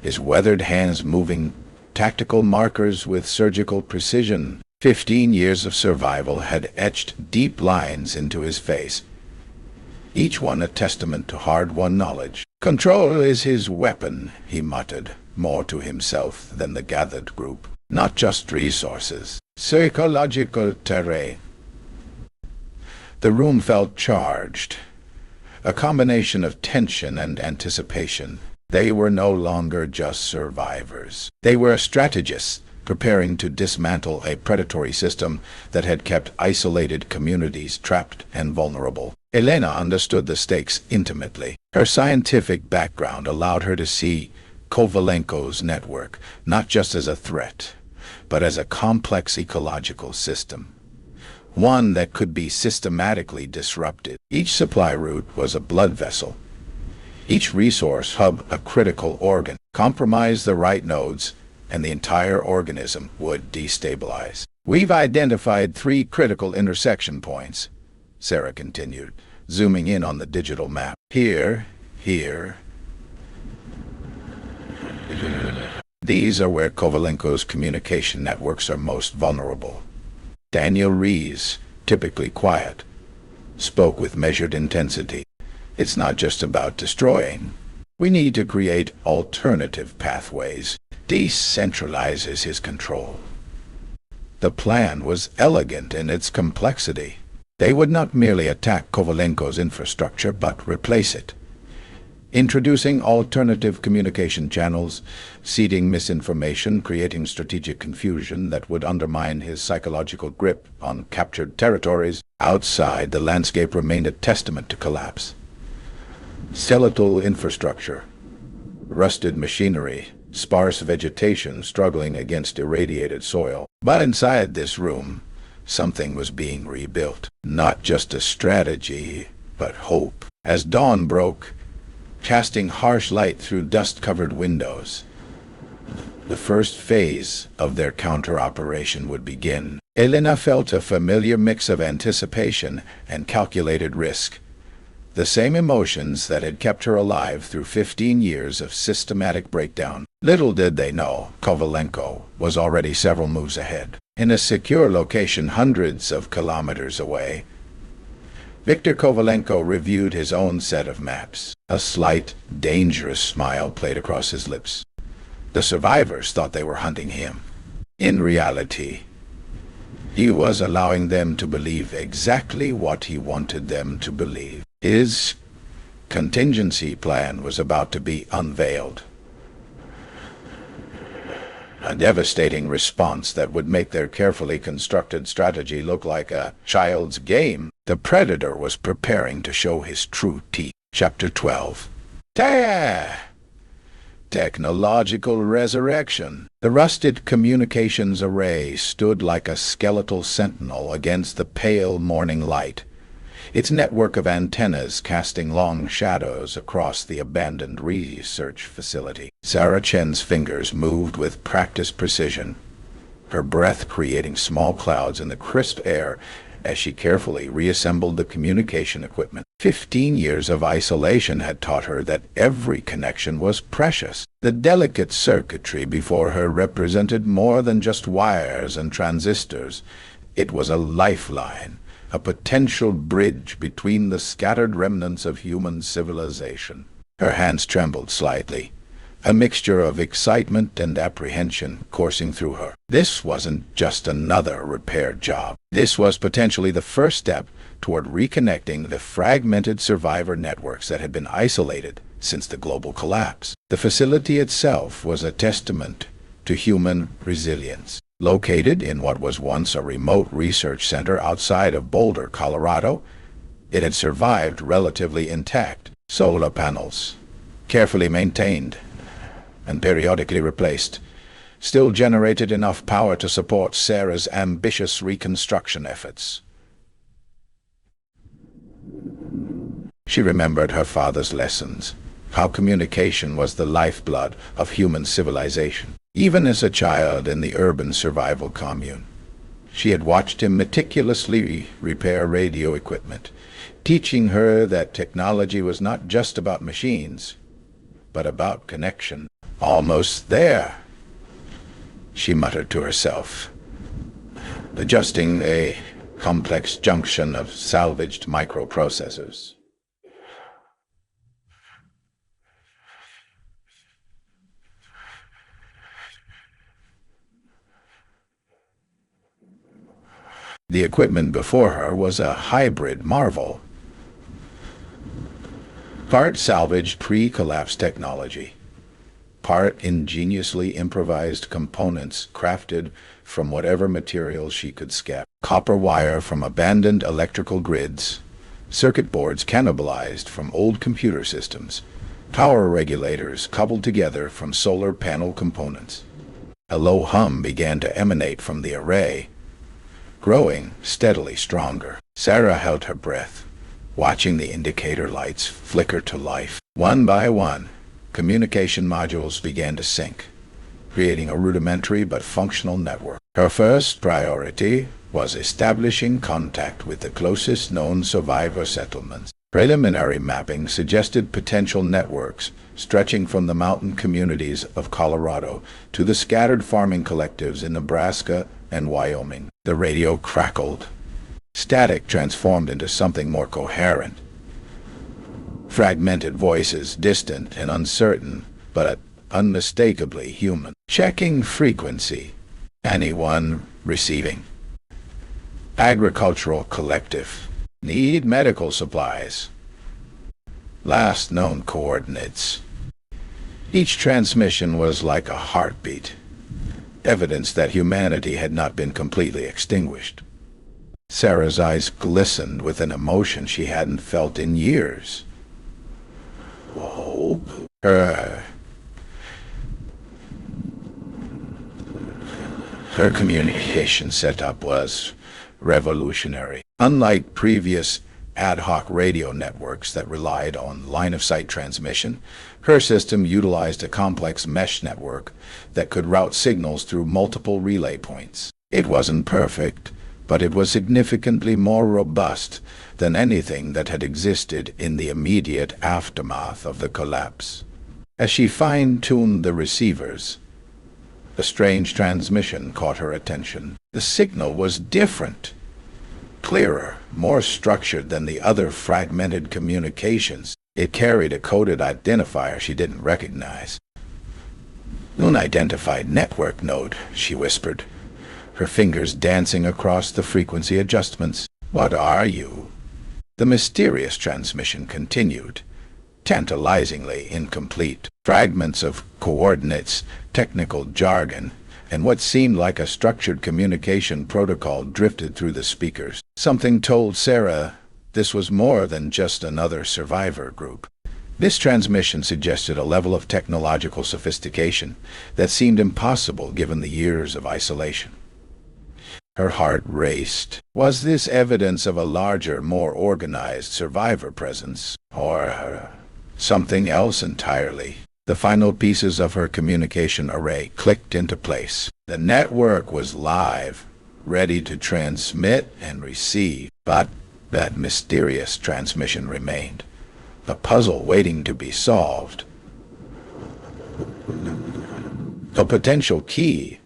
his weathered hands moving tactical markers with surgical precision. 15 years of survival had etched deep lines into his face, each one a testament to hard-won knowledge. "Control is his weapon," he muttered, more to himself than the gathered group. "Not just resources. Ecological terrain." The room felt charged, a combination of tension and anticipation. They were no longer just survivors. They were strategists, preparing to dismantle a predatory system that had kept isolated communities trapped and vulnerable. Elena understood the stakes intimately. Her scientific background allowed her to see Kovalenko's network not just as a threat, but as a complex ecological system, one that could be systematically disrupted. Each supply route was a blood vessel, each resource hub a critical organ. Compromise the right nodes, and the entire organism would destabilize. "We've identified 3 critical intersection points," Sarah continued, zooming in on the digital map. Here. These are where Kovalenko's communication networks are most vulnerable." Daniel Reyes, typically quiet, spoke with measured intensity. "It's not just about destroying. We need to create alternative pathways." Decentralizes his control. The plan was elegant in its complexity. They would not merely attack Kovalenko's infrastructure, but replace it, introducing alternative communication channels, seeding misinformation, creating strategic confusion that would undermine his psychological grip on captured territories. Outside, the landscape remained a testament to collapse. Skeletal infrastructure, rusted machinery, sparse vegetation struggling against irradiated soil. But inside this room, something was being rebuilt. Not just a strategy, but hope. As dawn broke, casting harsh light through dust-covered windows, the first phase of their counter-operation would begin. Elena felt a familiar mix of anticipation and calculated risk, the same emotions that had kept her alive through 15 years of systematic breakdown. Little did they know, Kovalenko was already several moves ahead. In a secure location hundreds of kilometers away, Viktor Kovalenko reviewed his own set of maps. A slight, dangerous smile played across his lips. The survivors thought they were hunting him. In reality, he was allowing them to believe exactly what he wanted them to believe. His contingency plan was about to be unveiled. A devastating response that would make their carefully constructed strategy look like a child's game. The Predator was preparing to show his true teeth. Chapter 12. Technological resurrection. The rusted communications array stood like a skeletal sentinel against the pale morning light, its network of antennas casting long shadows across the abandoned research facility. Sarah Chen's fingers moved with practiced precision, her breath creating small clouds in the crisp air as she carefully reassembled the communication equipment. 15 years of isolation had taught her that every connection was precious. The delicate circuitry before her represented more than just wires and transistors. It was a lifeline, a potential bridge between the scattered remnants of human civilization. Her hands trembled slightly, a mixture of excitement and apprehension coursing through her. This wasn't just another repair job. This was potentially the first step toward reconnecting the fragmented survivor networks that had been isolated since the global collapse. The facility itself was a testament to human resilience. Located in what was once a remote research center outside of Boulder, Colorado, it had survived relatively intact. Solar panels, carefully maintained and periodically replaced, still generated enough power to support Sarah's ambitious reconstruction efforts. She remembered her father's lessons, how communication was the lifeblood of human civilization. Even as a child in the urban survival commune, She had watched him meticulously repair radio equipment, teaching her that technology was not just about machines, but about connection. Almost there, she muttered to herself, adjusting a complex junction of salvaged microprocessors. The equipment before her was a hybrid marvel, part salvaged pre-collapse technology, part ingeniously improvised components crafted from whatever materials she could scavenge. Copper wire from abandoned electrical grids, circuit boards cannibalized from old computer systems, power regulators cobbled together from solar panel components. A low hum began to emanate from the array, growing steadily stronger. Sarah held her breath, watching the indicator lights flicker to life. One by one, communication modules began to sync, creating a rudimentary but functional network. Her first priority was establishing contact with the closest known survivor settlements. Preliminary mapping suggested potential networks stretching from the mountain communities of Colorado to the scattered farming collectives in Nebraska and Wyoming. The radio crackled. Static transformed into something more coherent. Fragmented voices, distant and uncertain, but unmistakably human. Checking frequency. Anyone receiving. Agricultural collective. Need medical supplies. Last known coordinates. Each transmission was like a heartbeat, evidence that humanity had not been completely extinguished. Sarah's eyes glistened with an emotion she hadn't felt in years. Whoa. Her communication setup was revolutionary. Unlike previous ad hoc radio networks that relied on line-of-sight transmission, her system utilized a complex mesh network that could route signals through multiple relay points. It wasn't perfect, but it was significantly more robust than anything that had existed in the immediate aftermath of the collapse. As she fine-tuned the receivers, a strange transmission caught her attention. The signal was different, clearer, more structured than the other fragmented communications. It carried a coded identifier she didn't recognize. "Unidentified network node," she whispered, her fingers dancing across the frequency adjustments. "What are you?" The mysterious transmission continued, tantalizingly incomplete. Fragments of coordinates, technical jargon, and what seemed like a structured communication protocol drifted through the speakers. Something told Sarah this was more than just another survivor group. This transmission suggested a level of technological sophistication that seemed impossible given the years of isolation. Her heart raced. Was this evidence of a larger, more organized survivor presence, or something else entirely? The final pieces of her communication array clicked into place. The network was live, ready to transmit and receive, but that mysterious transmission remained, a puzzle waiting to be solved. A potential key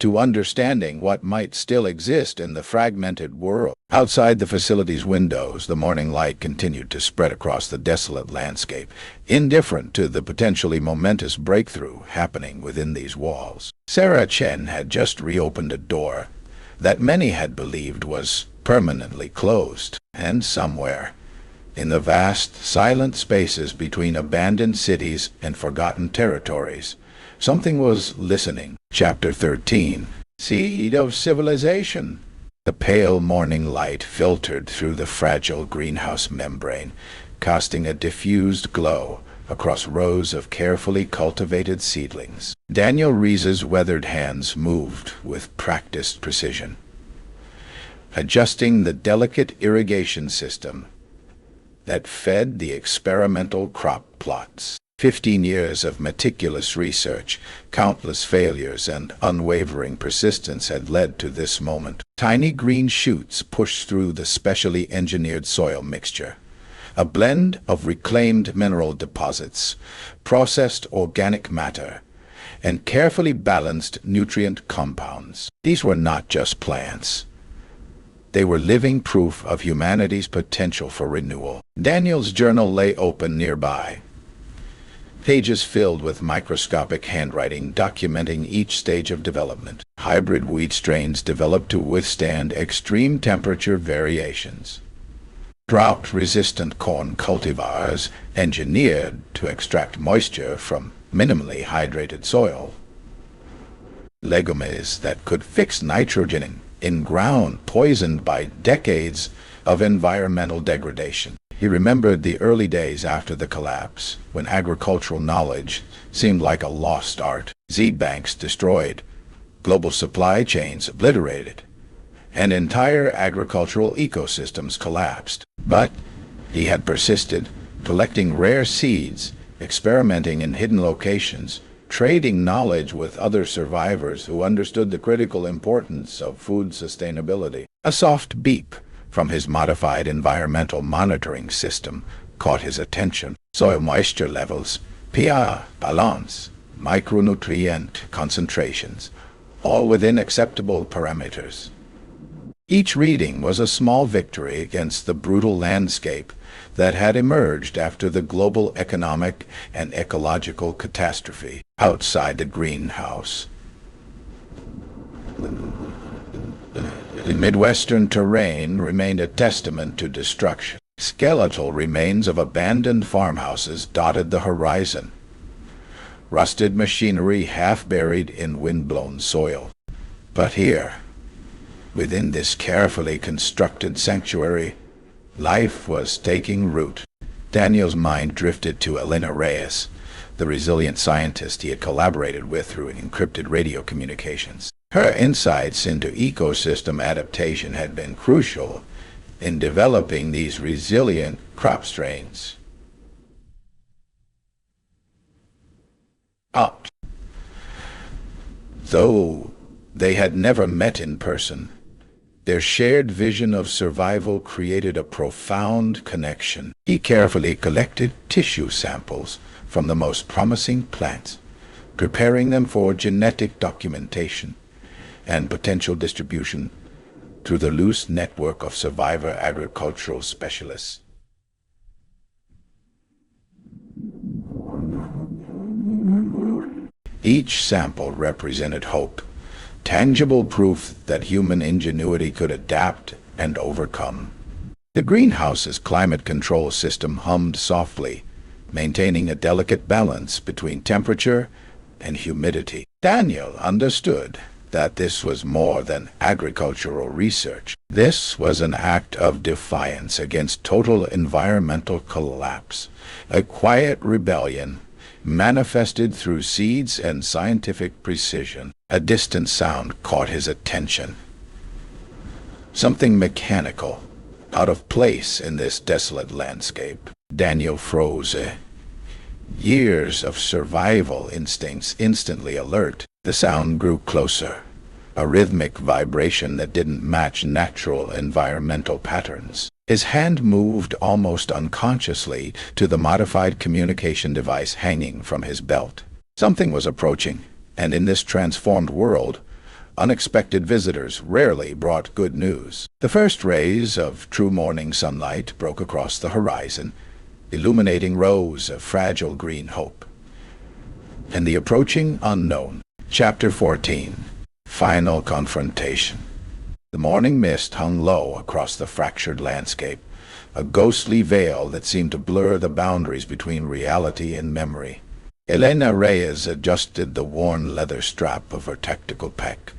to understanding what might still exist in the fragmented world. Outside the facility's windows, the morning light continued to spread across the desolate landscape, indifferent to the potentially momentous breakthrough happening within these walls. Sarah Chen had just reopened a door that many had believed was permanently closed, and somewhere, in the vast, silent spaces between abandoned cities and forgotten territories, something was listening. Chapter 13. Seed of Civilization. The pale morning light filtered through the fragile greenhouse membrane, casting a diffused glow across rows of carefully cultivated seedlings. Daniel Reese's weathered hands moved with practiced precision, adjusting the delicate irrigation system that fed the experimental crop plots. 15 years of meticulous research, countless failures, and unwavering persistence had led to this moment. Tiny green shoots pushed through the specially engineered soil mixture, a blend of reclaimed mineral deposits, processed organic matter, and carefully balanced nutrient compounds. These were not just plants. They were living proof of humanity's potential for renewal. Daniel's journal lay open nearby, pages filled with microscopic handwriting documenting each stage of development. Hybrid wheat strains developed to withstand extreme temperature variations. Drought-resistant corn cultivars engineered to extract moisture from minimally hydrated soil. Legumes that could fix nitrogen in ground poisoned by decades of environmental degradation. He remembered the early days after the collapse, when agricultural knowledge seemed like a lost art. Seed banks destroyed, global supply chains obliterated, and entire agricultural ecosystems collapsed. But he had persisted, collecting rare seeds, experimenting in hidden locations, trading knowledge with other survivors who understood the critical importance of food sustainability. A soft beep from his modified environmental monitoring system caught his attention. Soil moisture levels, pH balance, micronutrient concentrations, all within acceptable parameters. Each reading was a small victory against the brutal landscape that had emerged after the global economic and ecological catastrophe. Outside the greenhouse, the Midwestern terrain remained a testament to destruction. Skeletal remains of abandoned farmhouses dotted the horizon, rusted machinery half buried in wind-blown soil. But here, within this carefully constructed sanctuary, life was taking root. Daniel's mind drifted to Elena Reyes, the resilient scientist he had collaborated with through encrypted radio communications. Her insights into ecosystem adaptation had been crucial in developing these resilient crop strains. Though they had never met in person, their shared vision of survival created a profound connection. He carefully collected tissue samples from the most promising plants, preparing them for genetic documentation and potential distribution through the loose network of survivor agricultural specialists. Each sample represented hope, tangible proof that human ingenuity could adapt and overcome. The greenhouse's climate control system hummed softly, maintaining a delicate balance between temperature and humidity. Daniel understood that this was more than agricultural research. This was an act of defiance against total environmental collapse, a quiet rebellion manifested through seeds and scientific precision. A distant sound caught his attention. Something mechanical, out of place in this desolate landscape. Daniel froze. Years of survival instincts instantly alert. The sound grew closer, a rhythmic vibration that didn't match natural environmental patterns. His hand moved almost unconsciously to the modified communication device hanging from his belt. Something was approaching, and in this transformed world, unexpected visitors rarely brought good news. The first rays of true morning sunlight broke across the horizon, illuminating rows of fragile green hope. And the approaching unknown. Chapter 14. Final Confrontation. The morning mist hung low across the fractured landscape, a ghostly veil that seemed to blur the boundaries between reality and memory. Elena Reyes adjusted the worn leather strap of her tactical pack,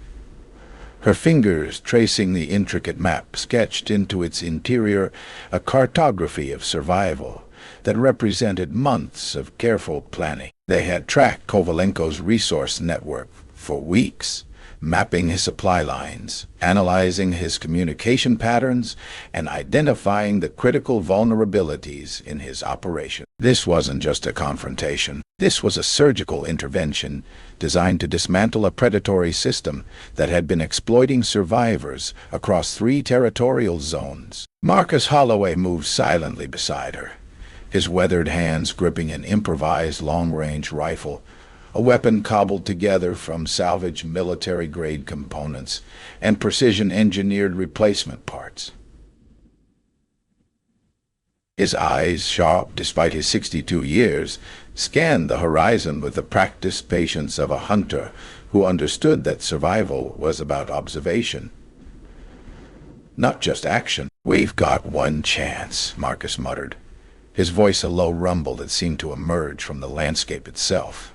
her fingers tracing the intricate map sketched into its interior, a cartography of survival that represented months of careful planning. They had tracked Kovalenko's resource network for weeks, mapping his supply lines, analyzing his communication patterns, and identifying the critical vulnerabilities in his operation. This wasn't just a confrontation. This was a surgical intervention designed to dismantle a predatory system that had been exploiting survivors across 3 territorial zones. Marcus Holloway moved silently beside her, his weathered hands gripping an improvised long-range rifle, a weapon cobbled together from salvaged military-grade components and precision-engineered replacement parts. His eyes, sharp despite his 62 years, scanned the horizon with the practiced patience of a hunter who understood that survival was about observation, not just action. "We've got one chance," Marcus muttered, his voice a low rumble that seemed to emerge from the landscape itself.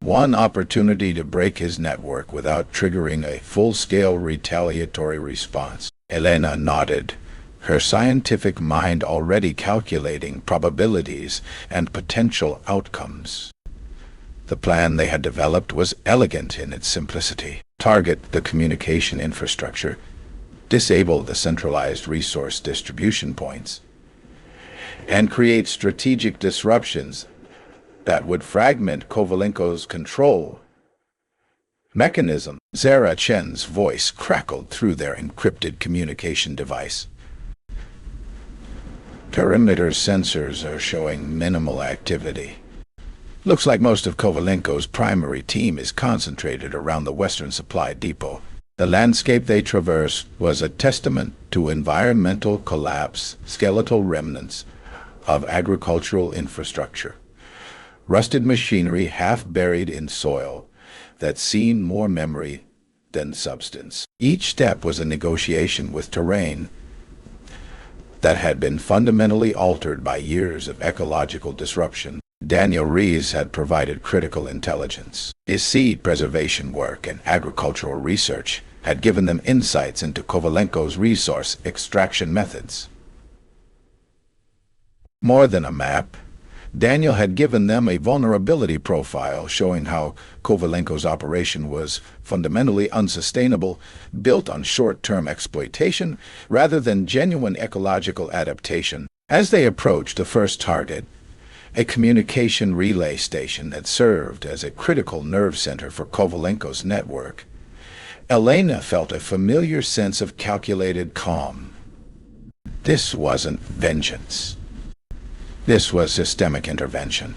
One opportunity to break his network without triggering a full-scale retaliatory response. Elena nodded, her scientific mind already calculating probabilities and potential outcomes. The plan they had developed was elegant in its simplicity. Target the communication infrastructure, disable the centralized resource distribution points, and create strategic disruptions that would fragment Kovalenko's control mechanism. Zara Chen's voice crackled through their encrypted communication device. "Perimeter sensors are showing minimal activity. Looks like most of Kovalenko's primary team is concentrated around the Western Supply Depot." The landscape they traversed was a testament to environmental collapse, skeletal remnants of agricultural infrastructure, rusted machinery half buried in soil that seemed more memory than substance. Each step was a negotiation with terrain that had been fundamentally altered by years of ecological disruption. Elena Reyes had provided critical intelligence. His seed preservation work and agricultural research had given them insights into Kovalenko's resource extraction methods. More than a map, Daniel had given them a vulnerability profile showing how Kovalenko's operation was fundamentally unsustainable, built on short-term exploitation rather than genuine ecological adaptation. As they approached the first target, a communication relay station that served as a critical nerve center for Kovalenko's network, Elena felt a familiar sense of calculated calm. This wasn't vengeance. This was systemic intervention.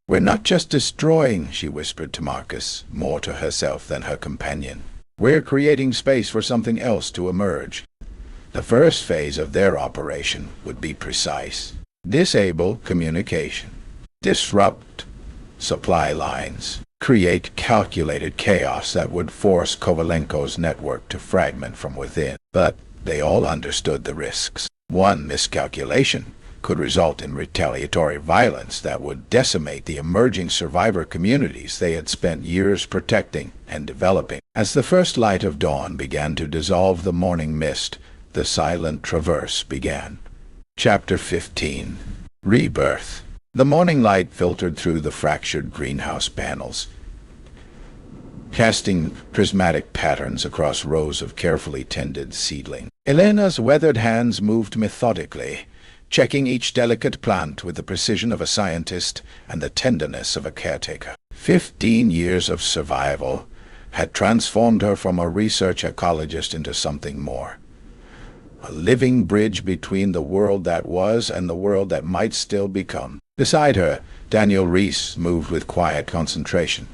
"We're not just destroying," she whispered to Marcus, more to herself than her companion. "We're creating space for something else to emerge." The first phase of their operation would be precise. Disable communication. Disrupt supply lines. Create calculated chaos that would force Kovalenko's network to fragment from within. But they all understood the risks. One miscalculation could result in retaliatory violence that would decimate the emerging survivor communities they had spent years protecting and developing. As the first light of dawn began to dissolve the morning mist, the silent traverse began. Chapter 15. Rebirth. The morning light filtered through the fractured greenhouse panels, casting prismatic patterns across rows of carefully tended seedlings. Elena's weathered hands moved methodically, checking each delicate plant with the precision of a scientist and the tenderness of a caretaker. 15 years of survival had transformed her from a research ecologist into something more. A living bridge between the world that was and the world that might still become. Beside her, Daniel Reyes moved with quiet concentration,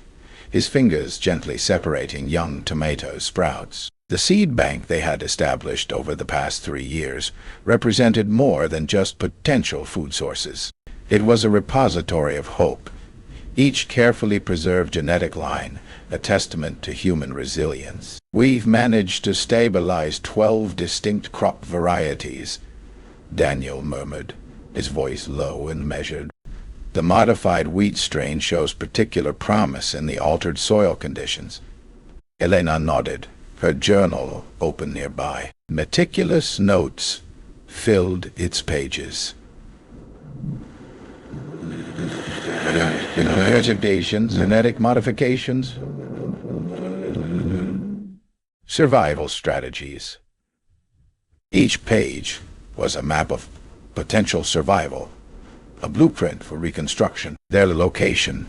his fingers gently separating young tomato sprouts. The seed bank they had established over the past 3 years represented more than just potential food sources. It was a repository of hope, each carefully preserved genetic line a testament to human resilience. "We've managed to stabilize 12 distinct crop varieties," Daniel murmured, his voice low and measured. "The modified wheat strain shows particular promise in the altered soil conditions." Elena nodded, her journal open nearby. Meticulous notes filled its pages. Perturbations, genetic modifications. survival strategies. Each page was a map of potential survival, a blueprint for reconstruction. Their location,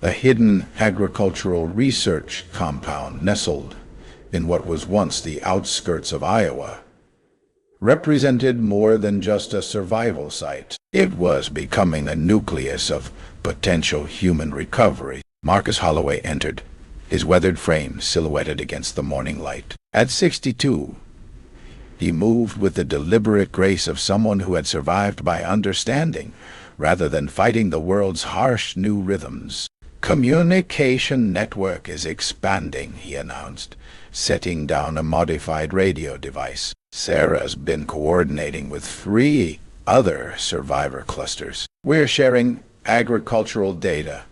a hidden agricultural research compound nestled in what was once the outskirts of Iowa, represented more than just a survival site. It was becoming a nucleus of potential human recovery. Marcus Holloway entered, his weathered frame silhouetted against the morning light. At 62, he moved with the deliberate grace of someone who had survived by understanding, rather than fighting the world's harsh new rhythms. "Communication network is expanding," he announced, setting down a modified radio device. "Sarah's been coordinating with 3 other survivor clusters. We're sharing agricultural data,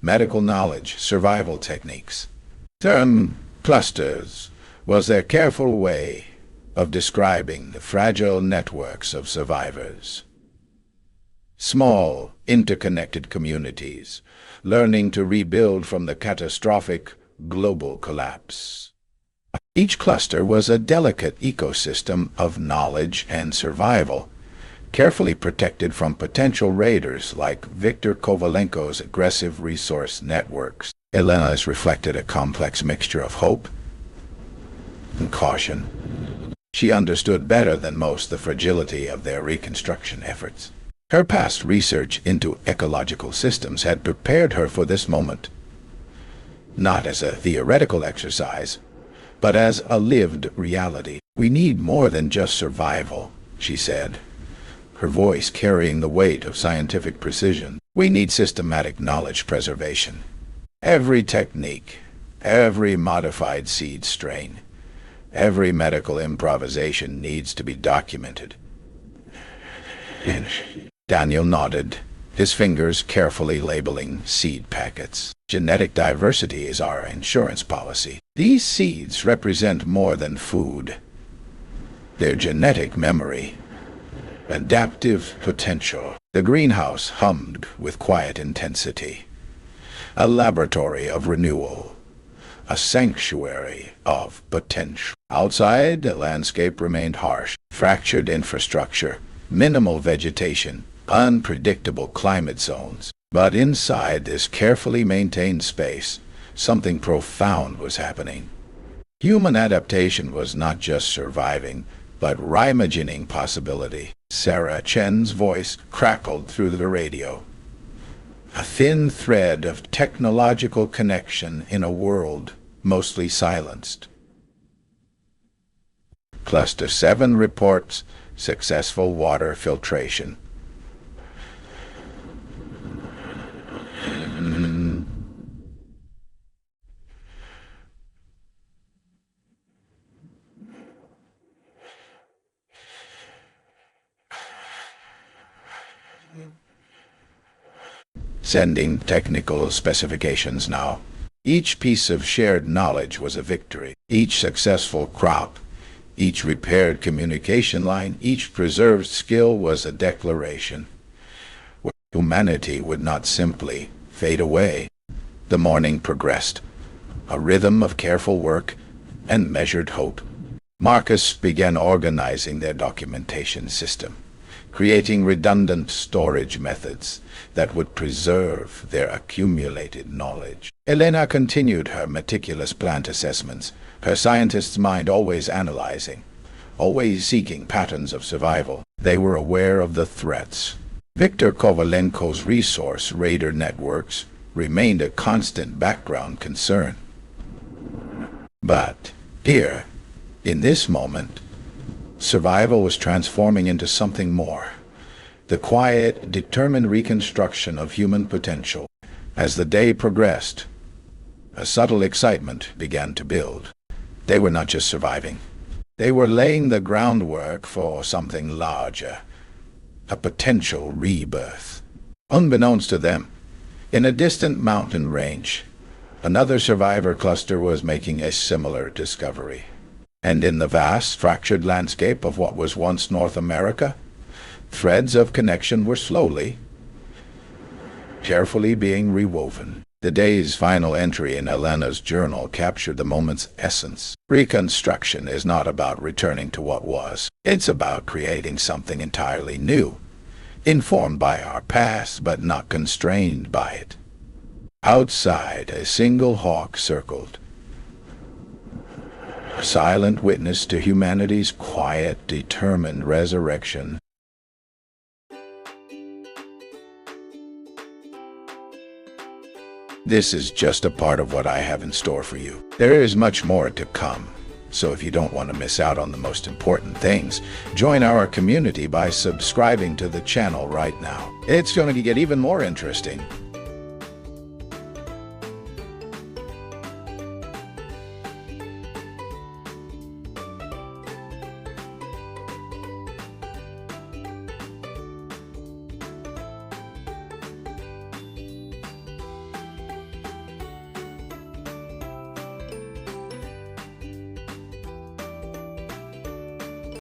medical knowledge, survival techniques." Term clusters was their careful way of describing the fragile networks of survivors. Small, interconnected communities, learning to rebuild from the catastrophic global collapse. Each cluster was a delicate ecosystem of knowledge and survival, carefully protected from potential raiders like Viktor Kovalenko's aggressive resource networks. Elena's reflected a complex mixture of hope and caution. She understood better than most the fragility of their reconstruction efforts. Her past research into ecological systems had prepared her for this moment, not as a theoretical exercise, but as a lived reality. "We need more than just survival," she said, her voice carrying the weight of scientific precision. "We need systematic knowledge preservation. Every technique, every modified seed strain, every medical improvisation needs to be documented." Daniel nodded, his fingers carefully labeling seed packets. "Genetic diversity is our insurance policy. These seeds represent more than food. Their genetic memory, adaptive potential." The greenhouse hummed with quiet intensity. A laboratory of renewal, a sanctuary of potential. Outside, the landscape remained harsh. Fractured infrastructure, minimal vegetation, unpredictable climate zones. But inside this carefully maintained space, something profound was happening. Human adaptation was not just surviving, but reimagining possibility. Sarah Chen's voice crackled through the radio. A thin thread of technological connection in a world mostly silenced. Cluster 7 reports successful water filtration. Sending technical specifications now. Each piece of shared knowledge was a victory. Each successful crop, each repaired communication line, each preserved skill was a declaration. Humanity would not simply fade away. The morning progressed, a rhythm of careful work and measured hope. Marcus began organizing their documentation system, creating redundant storage methods that would preserve their accumulated knowledge. Elena continued her meticulous plant assessments, her scientist's mind always analyzing, always seeking patterns of survival. They were aware of the threats. Viktor Kovalenko's resource raider networks remained a constant background concern. But here, in this moment, survival was transforming into something more. The quiet, determined reconstruction of human potential. As the day progressed, a subtle excitement began to build. They were not just surviving. They were laying the groundwork for something larger, a potential rebirth. Unbeknownst to them, in a distant mountain range, another survivor cluster was making a similar discovery. And in the vast, fractured landscape of what was once North America, threads of connection were slowly, carefully being rewoven. The day's final entry in Elena's journal captured the moment's essence. Reconstruction is not about returning to what was. It's about creating something entirely new, informed by our past but not constrained by it. Outside, a single hawk circled, silent witness to humanity's quiet, determined resurrection. This is just a part of what I have in store for you. There is much more to come. So if you don't want to miss out on the most important things, join our community by subscribing to the channel right now. It's going to get even more interesting.